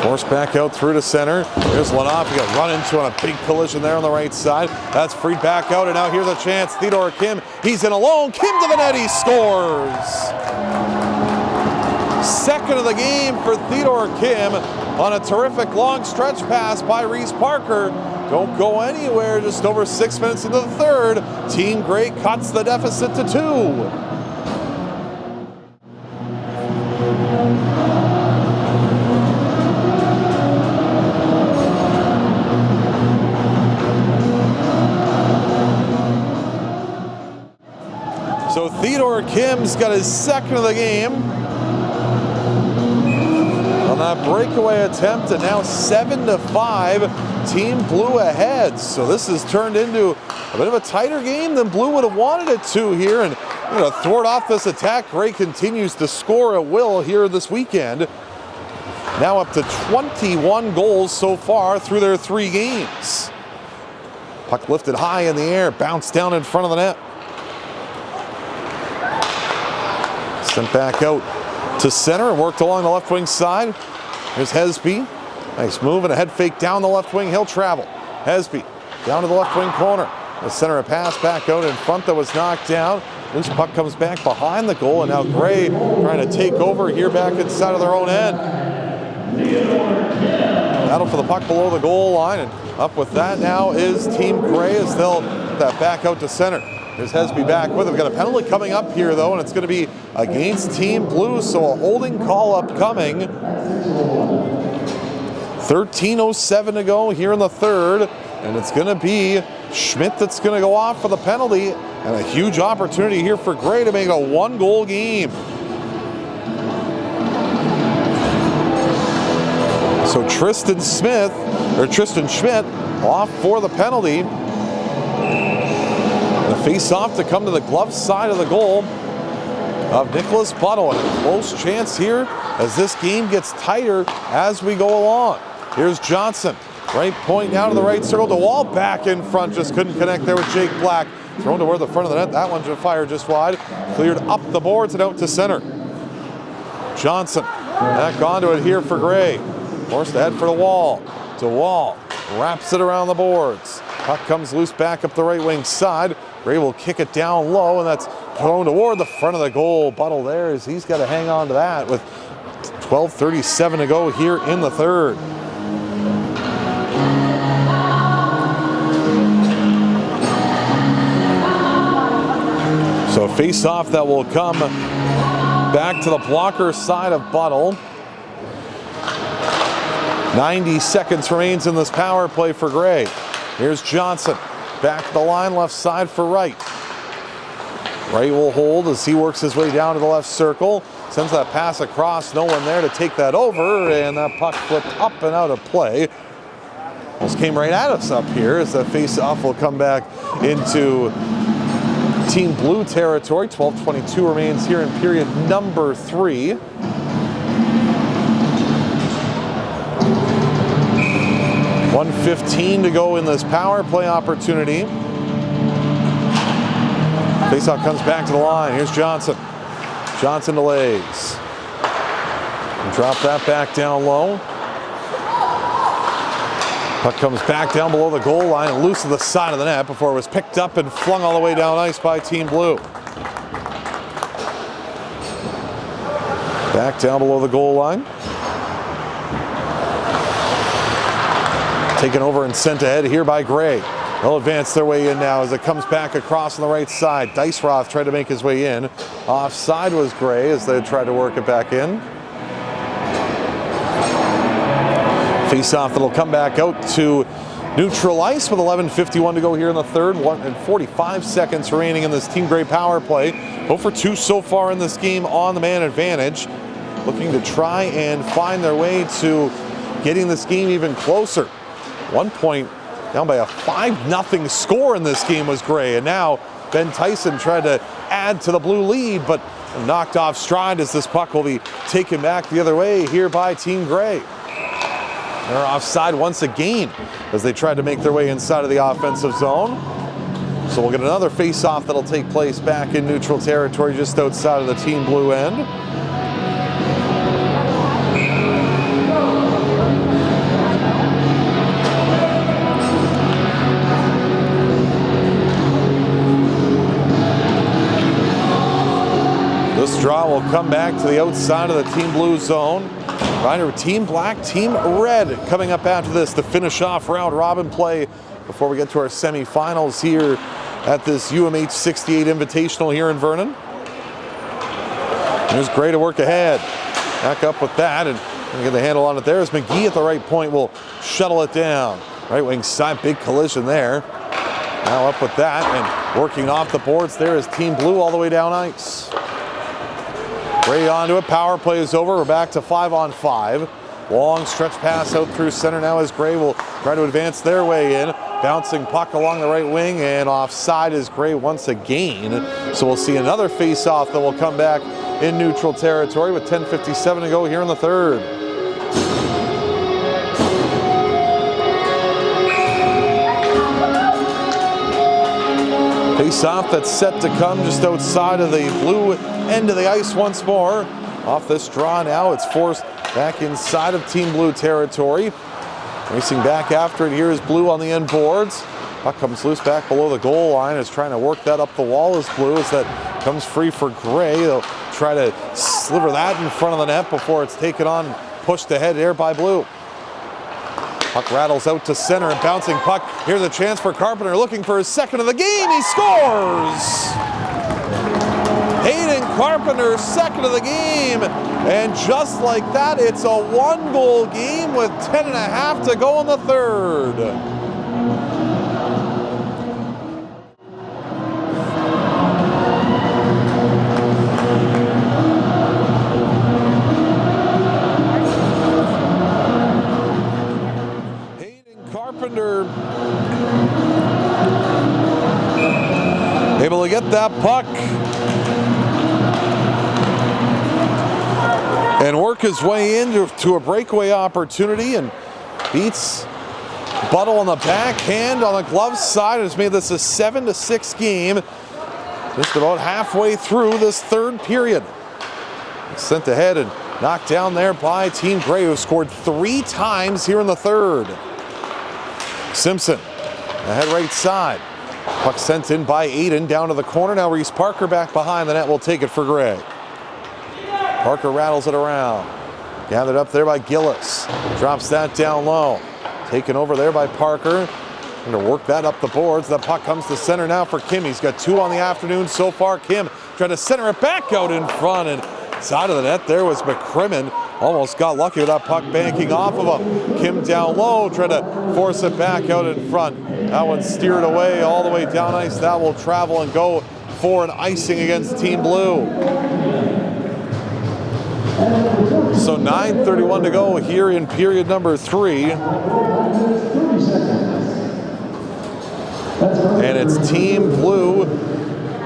Forced back out through to center. Here's Lanoff. He got run into on a big collision there on the right side. That's freed back out, and now here's a chance. Theodore Kim, he's in alone. Kim to the net, he scores. Second of the game for Theodore Kim on a terrific long stretch pass by Reese Parker. Don't go anywhere, just over 6 minutes into the third. Team Gray cuts the deficit to 2. So Theodore Kim's got his second of the game on that breakaway attempt, and now 7-5. Team Blue ahead. So this has turned into a bit of a tighter game than Blue would have wanted it to here, and to thwart off this attack, Gray continues to score at will here this weekend. Now up to 21 goals so far through their 3 games. Puck lifted high in the air, bounced down in front of the net. Sent back out to center and worked along the left wing side. Here's Hesby. Nice move and a head fake down the left wing. He'll travel. Hesby down to the left wing corner. The center a pass back out in front that was knocked down. Loose puck comes back behind the goal, and now Gray trying to take over here back inside of their own end. Battle for the puck below the goal line, and up with that now is Team Gray as they'll put that back out to center. There's Hesby back with him. We've got a penalty coming up here though, and it's going to be against Team Blue, so a holding call upcoming. 13:07 to go here in the third, and it's going to be Schmidt that's going to go off for the penalty, and a huge opportunity here for Gray to make it a one-goal game. So Tristan Schmidt off for the penalty. And a face-off to come to the glove side of the goal of Nicholas Buttle, and a close chance here as this game gets tighter as we go along. Here's Johnson. Right point now to the right circle. DeWall back in front. Just couldn't connect there with Jake Black. Thrown toward the front of the net. That one just fired just wide. Cleared up the boards and out to center. Johnson back onto it here for Gray. Forced ahead for DeWall. DeWall wraps it around the boards. Puck comes loose back up the right wing side. Gray will kick it down low, and that's thrown toward the front of the goal. Buttle there as he's got to hang on to that with 12:37 to go here in the third. So a face-off that will come back to the blocker side of Buttle. 90 seconds remains in this power play for Gray. Here's Johnson. Back to the line, left side for Wright. Wright will hold as he works his way down to the left circle. Sends that pass across, no one there to take that over, and that puck flipped up and out of play. Almost came right at us up here as that face-off will come back into Team Blue territory. 12:22 remains here in period number 3. .115 to go in this power play opportunity. Faceoff comes back to the line. Here's Johnson. Johnson to legs. Drop that back down low. Puck comes back down below the goal line and loose to the side of the net before it was picked up and flung all the way down ice by Team Blue. Back down below the goal line. Taken over and sent ahead here by Gray. They'll advance their way in now as it comes back across on the right side. Diceroth tried to make his way in. Offside was Gray as they tried to work it back in. Face-off that'll come back out to neutral ice with 11:51 to go here in the third. 1 and 45 seconds remaining in this Team Gray power play. 0 for 2 so far in this game on the man advantage. Looking to try and find their way to getting this game even closer. 1 point down by a 5-0 score in this game was Gray. And now Ben Tyson tried to add to the Blue lead, but knocked off stride as this puck will be taken back the other way here by Team Gray. They're offside once again as they tried to make their way inside of the offensive zone. So we'll get another face-off that'll take place back in neutral territory just outside of the Team Blue end. This draw will come back to the outside of the Team Blue zone. Reminder, Team Black, Team Red coming up after this to finish off round robin play before we get to our semifinals here at this UMH-68 Invitational here in Vernon. Here's Gray to work ahead. Back up with that and get the handle on it there as McGee at the right point will shuttle it down. Right wing side, big collision there. Now up with that and working off the boards there is Team Blue all the way down ice. Gray onto it, power play is over, we're back to 5-on-5. Long stretch pass out through center now as Gray will try to advance their way in. Bouncing puck along the right wing and offside is Gray once again. So we'll see another face-off that will come back in neutral territory with 10:57 to go here in the third. Face-off that's set to come just outside of the blue end of the ice once more. Off this draw now, it's forced back inside of Team Blue territory. Racing back after it here is Blue on the end boards. Puck comes loose back below the goal line. Is trying to work that up the wall as Blue as that comes free for Gray. They'll try to sliver that in front of the net before it's taken on and pushed ahead here by Blue. Puck rattles out to center and bouncing puck. Here's a chance for Carpenter looking for his second of the game. He scores! Hayden Carpenter, second of the game. And just like that, it's a 1-goal game with 10.5 to go in the third. Carpenter able to get that puck and work his way into a breakaway opportunity and beats Buttle on the backhand on the glove side and has made this a 7-6 game just about halfway through this third period. Sent ahead and knocked down there by Team Gray, who scored 3 times here in the third. Simpson, ahead right side. Puck sent in by Aiden down to the corner. Now Reese Parker back behind the net will take it for Gray. Parker rattles it around. Gathered up there by Gillis. Drops that down low. Taken over there by Parker. Going to work that up the boards. The puck comes to center now for Kim. He's got 2 on the afternoon so far. Kim trying to center it back out in front, and side of the net there was McCrimmon. Almost got lucky with that puck banking off of him. Kim down low, trying to force it back out in front. That one steered away all the way down ice. That will travel and go for an icing against Team Blue. So 9:31 to go here in period number 3. And it's Team Blue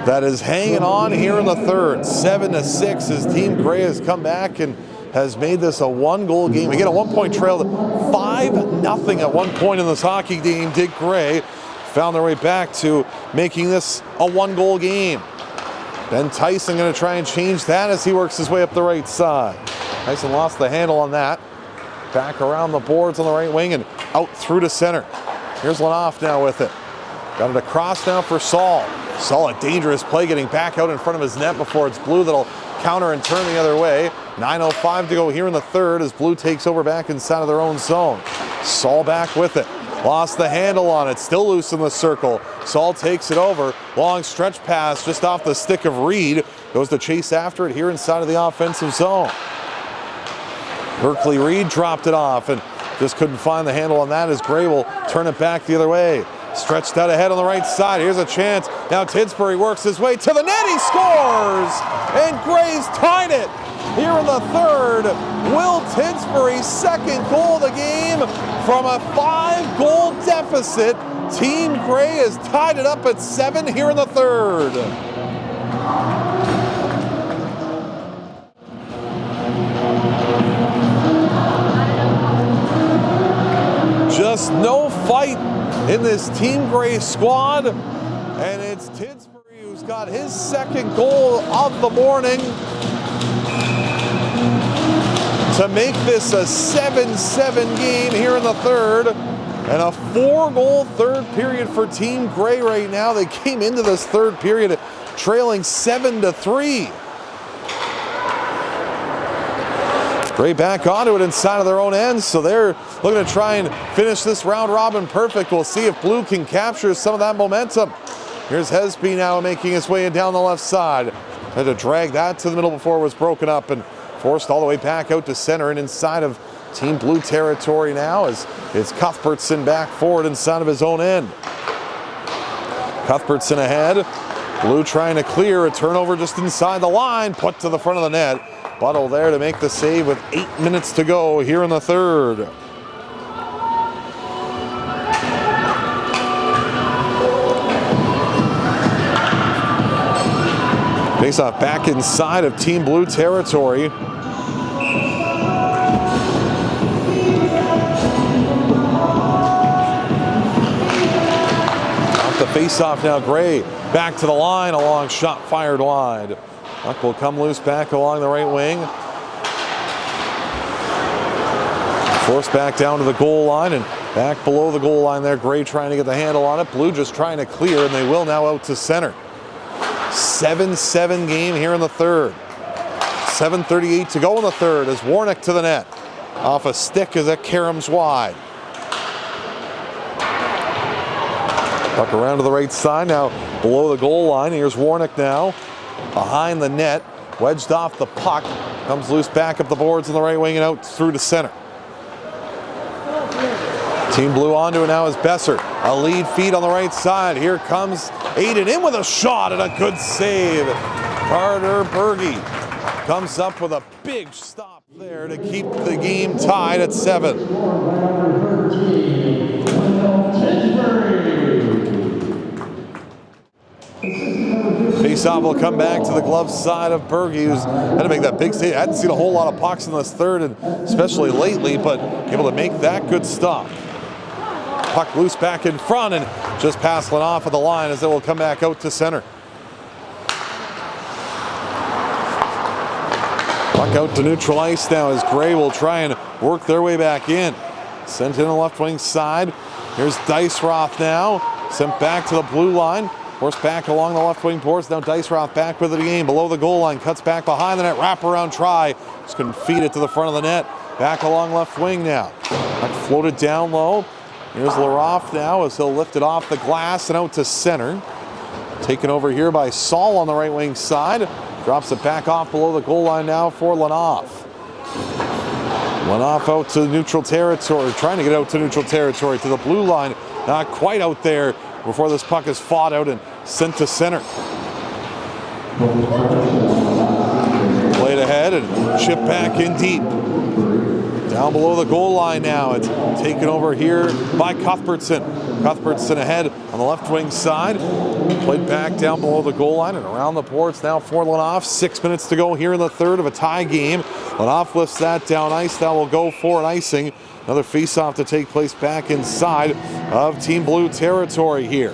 that is hanging on here in the third. 7-6 as Team Gray has come back and has made this a 1-goal game. Again, a 1-point trail, 5-0 at one point in this hockey game. Dick Gray found their way back to making this a 1-goal game. Ben Tyson going to try and change that as he works his way up the right side. Tyson lost the handle on that. Back around the boards on the right wing and out through to center. Here's Lanoff now with it. Got it across now for Saul. Saul, a dangerous play, getting back out in front of his net before it's Blue that'll counter and turn the other way. 9:05 to go here in the third as Blue takes over back inside of their own zone. Saul back with it. Lost the handle on it. Still loose in the circle. Saul takes it over. Long stretch pass just off the stick of Reed. Goes to chase after it here inside of the offensive zone. Berkeley Reed dropped it off and just couldn't find the handle on that as Gray will turn it back the other way. Stretched out ahead on the right side. Here's a chance. Now Tidsbury works his way to the net. He scores! And Gray's tied it here in the third. Will Tidsbury's second goal of the game from a 5-goal deficit. Team Gray has tied it up at 7 here in the third. Just no fight in this Team Gray squad, and it's Tidsbury who's got his second goal of the morning to make this a 7-7 game here in the third, and a 4-goal third period for Team Gray right now. They came into this third period trailing 7-3. Gray back onto it inside of their own end, so they're looking to try and finish this round robin perfect. We'll see if Blue can capture some of that momentum. Here's Hesby now making his way down the left side. Had to drag that to the middle before it was broken up and forced all the way back out to center and inside of Team Blue territory now as it's Cuthbertson back forward inside of his own end. Cuthbertson ahead. Blue trying to clear a turnover just inside the line, put to the front of the net. Buttle there to make the save with 8 minutes to go here in the third. Face-off back inside of Team Blue territory. Off the face-off now. Gray back to the line, a long shot fired wide. Puck will come loose back along the right wing. Forced back down to the goal line and back below the goal line there. Gray trying to get the handle on it. Blue just trying to clear, and they will now out to center. 7-7 game here in the third. 7:38 to go in the third as Warnick to the net. Off a stick as it caroms wide. Puck around to the right side now below the goal line. Here's Warnick now behind the net. Wedged off the puck. Comes loose back up the boards in the right wing and out through to center. Team Blue onto it now is Besser. A lead feed on the right side. Here comes Aiden in with a shot and a good save. Carter Berge comes up with a big stop there to keep the game tied at 7. Faceoff will come back to the glove side of Berge, who's had to make that big save. I hadn't seen a whole lot of pucks in this third, and especially lately, but able to make that good stop. Puck loose back in front and just past Lenoff at the line as it will come back out to center. Puck out to neutral ice now as Gray will try and work their way back in. Sent in the left wing side. Here's Dice-Roth now. Sent back to the blue line. Forced back along the left wing boards. Now Dice-Roth back with it again. Below the goal line. Cuts back behind the net. Wraparound try. Just couldn't feed it to the front of the net. Back along left wing now. Puck floated down low. Here's Laroff now as he'll lift it off the glass and out to center. Taken over here by Saul on the right wing side. Drops it back off below the goal line now for Lenoff. Lenoff out to neutral territory, trying to get out to neutral territory to the blue line. Not quite out there before this puck is fought out and sent to center. Played ahead and chipped back in deep. Down below the goal line now. It's taken over here by Cuthbertson. Cuthbertson ahead on the left wing side. Played back down below the goal line and around the boards now for Lenoff. 6 minutes to go here in the third of a tie game. Lenoff lifts that down ice. That will go for an icing. Another face-off to take place back inside of Team Blue territory here.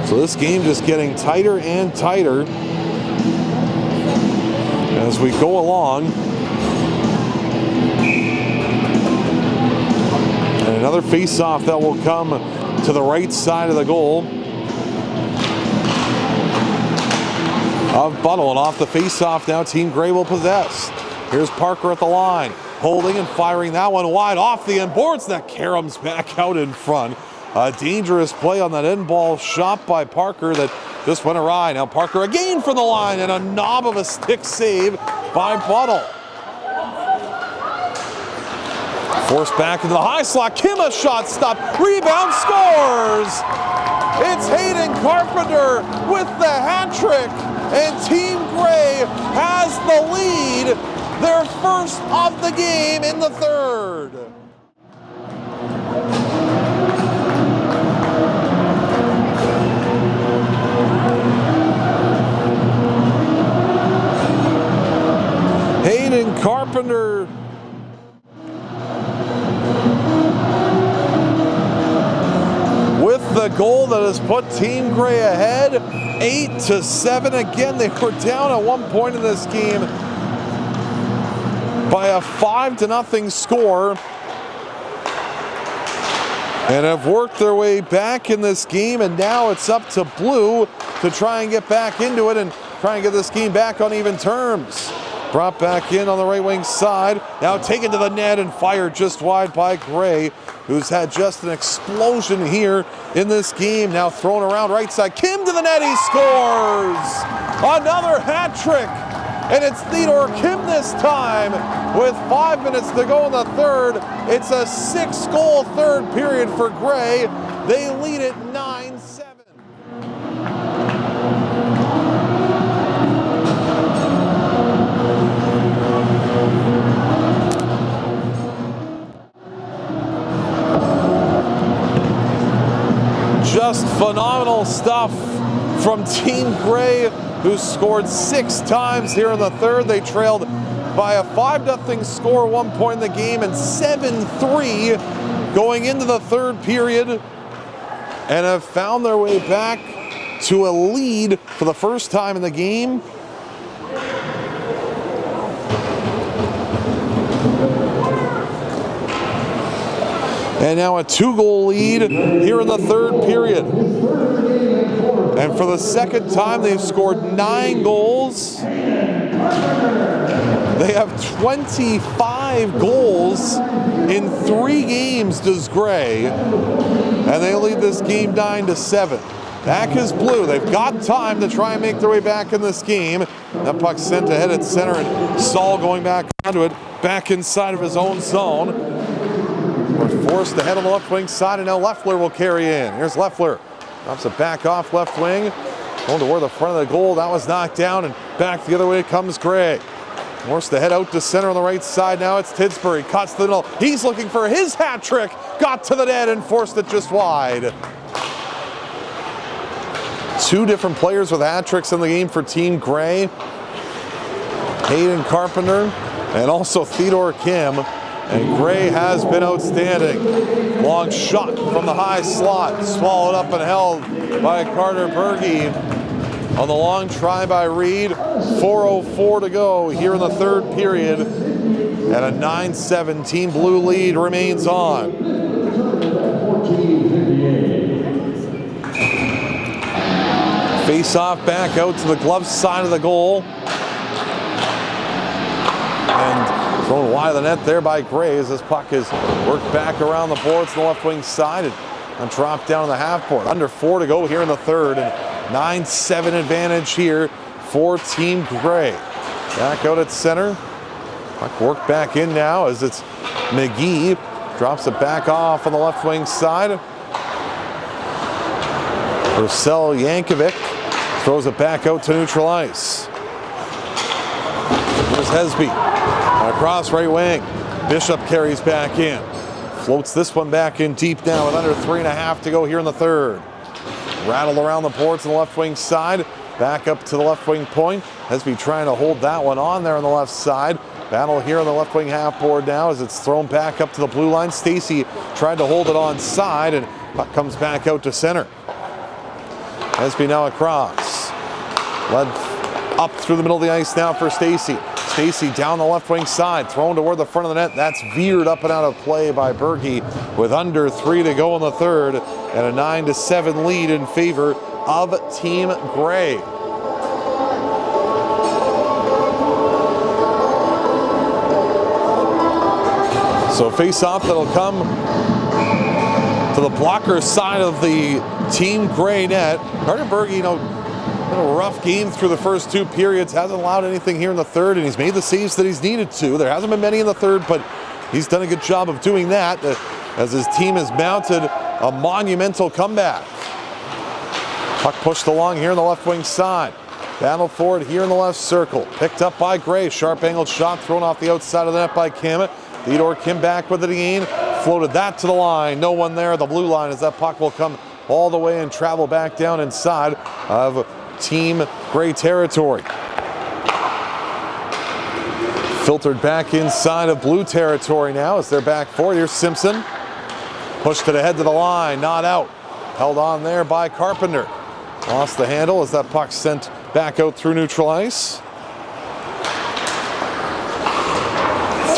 So this game just getting tighter and tighter as we go along. And another face-off that will come to the right side of the goal of Buttle. And off the face-off now, Team Gray will possess. Here's Parker at the line, holding and firing that one wide off the end boards. That caroms back out in front. A dangerous play on that end ball shot by Parker that just went awry. Now Parker again from the line and a knob of a stick save by Buttle. Forced back into the high slot. Kim a shot stopped. Rebound, scores! It's Hayden Carpenter with the hat trick, and Team Gray has the lead. Their first of the game in the third. Hayden Carpenter with the goal that has put Team Gray ahead 8-7. Again, they were down at one point in this game by a 5-0 score and have worked their way back in this game, and now it's up to Blue to try and get back into it and try and get this game back on even terms. Brought back in on the right wing side, now taken to the net and fired just wide by Gray, who's had just an explosion here in this game. Now thrown around right side, Kim to the net, he scores! Another hat trick! And it's Theodore Kim this time with 5 minutes to go in the third. It's a 6-goal third period for Gray. They lead it 9-7. Just phenomenal stuff from Team Gray, who scored 6 times here in the third. They trailed by a 5-0 score at one point in the game and 7-3 going into the third period. and have found their way back to a lead for the first time in the game. And now a 2-goal lead here in the third period. And for the second time, they've scored 9 goals. They have 25 goals in 3 games, does Gray. And they lead this game 9-7. Back is Blue. They've got time to try and make their way back in this game. That puck sent ahead at center, and Saul going back onto it, back inside of his own zone. We're forced to head on the left wing side, and now Leffler will carry in. Here's Leffler. Drops it back off left wing. Going toward the front of the goal. That was knocked down, and back the other way comes Gray. Forced to head out to center on the right side. Now it's Tidsbury. Cuts the middle. He's looking for his hat trick. Got to the net and forced it just wide. 2 different players with hat tricks in the game for Team Gray. Hayden Carpenter and also Theodore Kim. And Gray has been outstanding. Long shot from the high slot. Swallowed up and held by Carter Berge. On the long try by Reed. 4:04 to go here in the third period. And a 9-7 Blue lead remains on. Face off back out to the glove side of the goal. And thrown wide of the net there by Gray as this puck is worked back around the boards on the left wing side and dropped down on the half board. Under 4 to go here in the third, and 9-7 advantage here for Team Gray. Back out at center. Puck worked back in now as it's McGee. Drops it back off on the left wing side. Marcel Yankovic throws it back out to neutral ice. Here's Hesby. Across right wing. Bishop carries back in. Floats this one back in deep now with under 3.5 to go here in the third. Rattled around the boards on the left wing side. Back up to the left wing point. Hesby trying to hold that one on there on the left side. Battle here on the left wing half board now as it's thrown back up to the blue line. Stacy tried to hold it on side, and puck comes back out to center. Hesby now across. Led up through the middle of the ice now for Stacy. Stacy down the left wing side, thrown toward the front of the net. That's veered up and out of play by Berge with under 3 to go in the third, and a 9-7 lead in favor of Team Gray. So face-off that'll come to the blocker side of the Team Gray net. Carter Berge, been a rough game through the first 2 periods. Hasn't allowed anything here in the third, and he's made the saves that he's needed to. There hasn't been many in the third, but he's done a good job of doing that as his team has mounted a monumental comeback. Puck pushed along here on the left wing side. Battle for it here in the left circle. Picked up by Gray. Sharp angled shot thrown off the outside of the net by Kim. Theodore Kim back with it again. Floated that to the line. No one there. The blue line as that puck will come all the way and travel back down inside of Team Gray territory. Filtered back inside of blue territory now as they're back forward. Here's Simpson. Pushed it ahead to the line. Not out. Held on there by Carpenter. Lost the handle as that puck sent back out through neutral ice.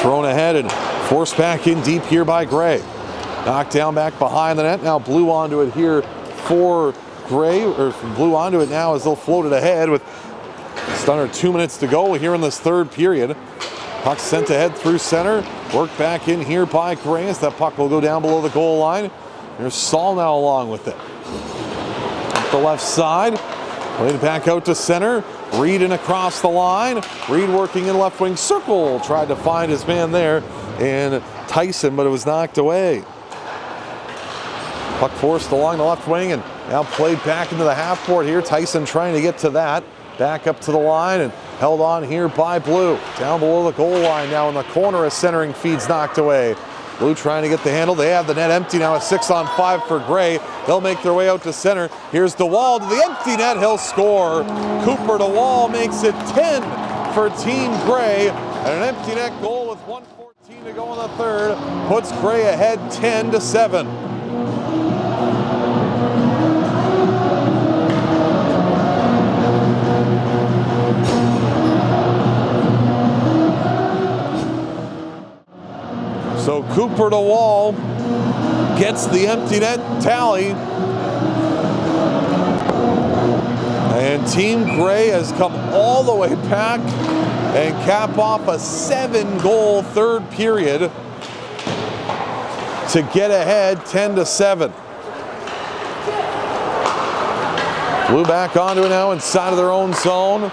Thrown ahead and forced back in deep here by Gray. Knocked down back behind the net. Now Blue onto it here for Gray, or Blue onto it now as they'll float it ahead with just under 2 minutes to go here in this third period. Puck sent ahead through center. Worked back in here by Gray as that puck will go down below the goal line. There's Saul now along with it. Up the left side. Played it back out to center. Reed in across the line. Reed working in left wing circle. Tried to find his man there in Tyson, but it was knocked away. Puck forced along the left wing and now played back into the half court here. Tyson trying to get to that. Back up to the line and held on here by Blue. Down below the goal line now in the corner. A centering feed's knocked away. Blue trying to get the handle. They have the net empty now. A 6-on-5 for Gray. They'll make their way out to center. Here's DeWall to the empty net. He'll score. Cooper DeWall makes it 10 for Team Gray. And an empty net goal with 1:14 to go in the third puts Gray ahead 10-7. Cooper to Wall gets the empty net tally. And Team Gray has come all the way back and cap off a 7-goal third period to get ahead 10-7. Blue back onto it now inside of their own zone.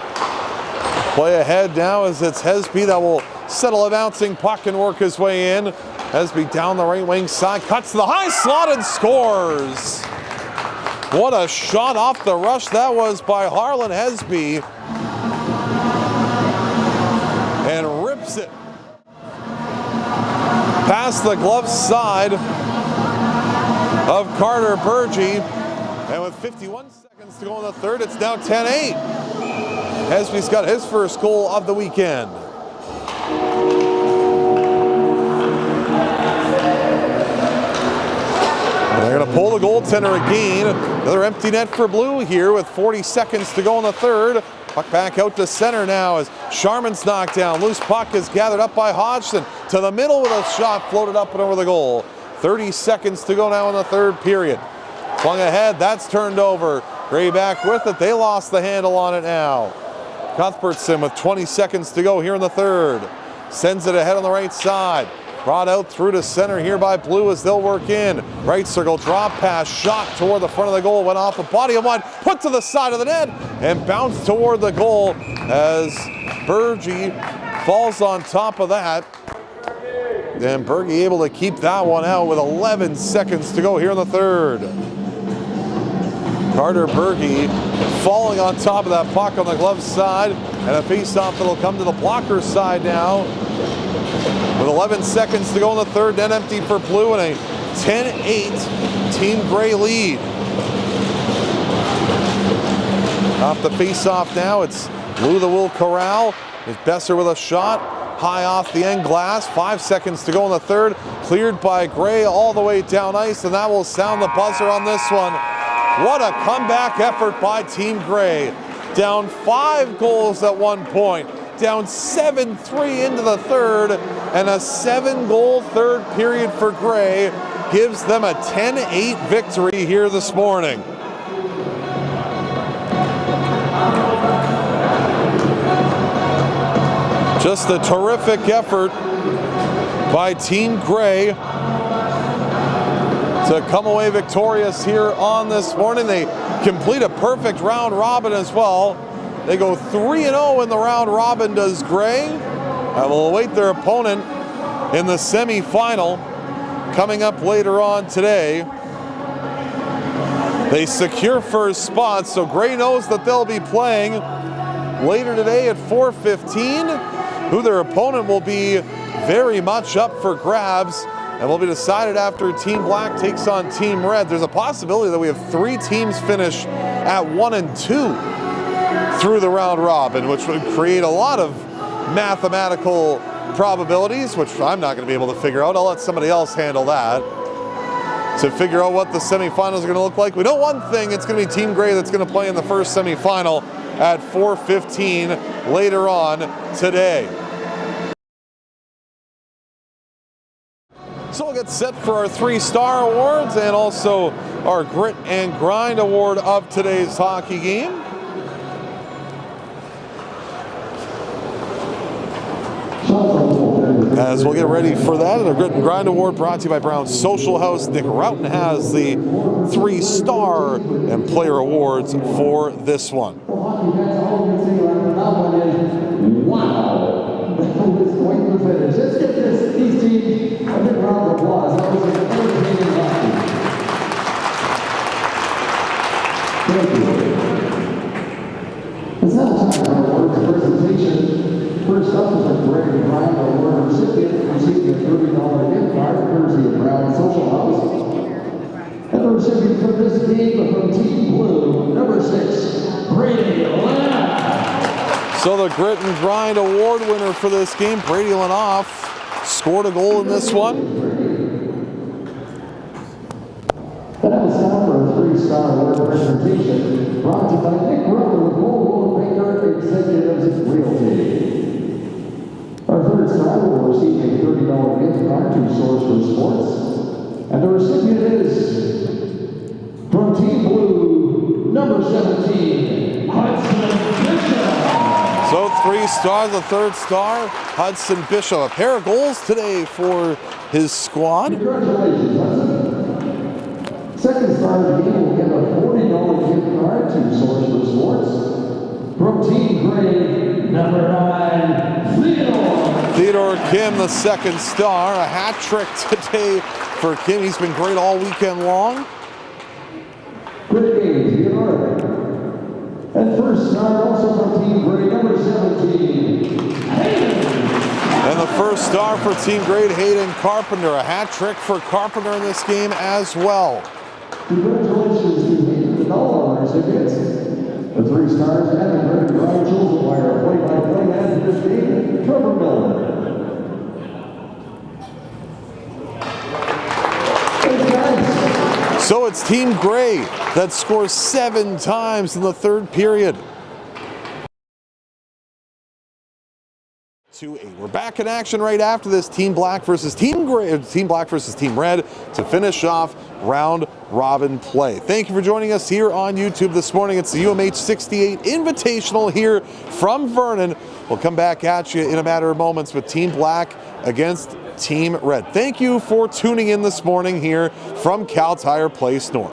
Play ahead now as it's Hesby that will settle a bouncing puck and work his way in. Hesby down the right wing side, cuts to the high slot and scores. What a shot off the rush that was by Harlan Hesby. And rips it past the glove side of Carter Burgee. And with 51 seconds to go in the third, it's now 10-8. Hesby's got his first goal of the weekend. They're going to pull the goaltender again. Another empty net for Blue here with 40 seconds to go in the third. Puck back out to center now as Sharman's knocked down. Loose puck is gathered up by Hodgson. To the middle with a shot floated up and over the goal. 30 seconds to go now in the third period. Flung ahead, that's turned over. Gray back with it, they lost the handle on it now. Cuthbertson with 20 seconds to go here in the third. Sends it ahead on the right side. Brought out through to center here by Blue as they'll work in. Right circle drop pass, shot toward the front of the goal, went off the body of one, put to the side of the net, and bounced toward the goal as Burgee falls on top of that. And Burgee able to keep that one out with 11 seconds to go here in the third. Carter Burgee falling on top of that puck on the glove side, and a face-off that'll come to the blocker side now. With 11 seconds to go in the third, net empty for Blue, and a 10-8 Team Gray lead. Off the face-off now, it's Blue that will corral. It's Besser with a shot, high off the end glass. 5 seconds to go in the third, cleared by Gray all the way down ice, and that will sound the buzzer on this one. What a comeback effort by Team Gray. Down 5 goals at one point. Down 7-3 into the third, and a 7-goal third period for Gray gives them a 10-8 victory here this morning. Just a terrific effort by Team Gray to come away victorious here on this morning. They complete a perfect round robin as well. They go 3-0 in the round robin, does Gray, and will await their opponent in the semifinal coming up later on today. They secure first spot, so Gray knows that they'll be playing later today at 4:15. Who their opponent will be very much up for grabs and will be decided after Team Black takes on Team Red. There's a possibility that we have 3 teams finish at 1 and 2 through the round robin, which would create a lot of mathematical probabilities, which I'm not going to be able to figure out. I'll let somebody else handle that. To figure out what the semifinals are going to look like. We know one thing, it's going to be Team Gray that's going to play in the first semifinal at 4:15 later on today. So we'll get set for our 3-star awards and also our Grit and Grind award of today's hockey game. As we'll get ready for that, and the Grit and Grind Award brought to you by Brown's Social House. Nick Routon has the 3-star and player awards for this one. Wow. Let's get these teams a big round of applause. That was an entertaining hockey. Thank you. It's now time for our awards presentation. First up is a Grit and Grind Award recipient receiving a $30 gift card courtesy of Brown Social House. And the recipient for this game from Team Blue, number 6, Brady Lenoff. So the Grit and Grind Award winner for this game, Brady Lenoff, scored a goal in this one. And that was time for a 3-star award presentation brought to you by Nick Routon with Global Baker Executives Realty. Our third star will receive a $30 gift card to Source for star, the third star, Hudson Bishop. A pair of goals today for his squad. Congratulations, Hudson. Second star of the game will get a $40 gift card to Source for Sports. From Team Gray, number 9, Theodore Kim, the second star. A hat trick today for Kim. He's been great all weekend long. Great game, Theodore. And first star also from Team Gray, number 17, And the first star for Team Grade, Hayden Carpenter. A hat trick for Carpenter in this game as well. Congratulations to Hayden and all our recipients. The 3 stars and the Grade Brian Schulzenmeyer, play-by-play and this game, Trevor Miller. So it's Team Gray that scores 7 times in the third period. 2-8. We're back in action right after this. Team Black versus Team Gray, Team Black versus Team Red to finish off round robin play. Thank you for joining us here on YouTube this morning. It's the UMH-68 Invitational here from Vernon. We'll come back at you in a matter of moments with Team Black against Team Red. Thank you for tuning in this morning here from Cal Tire Place North.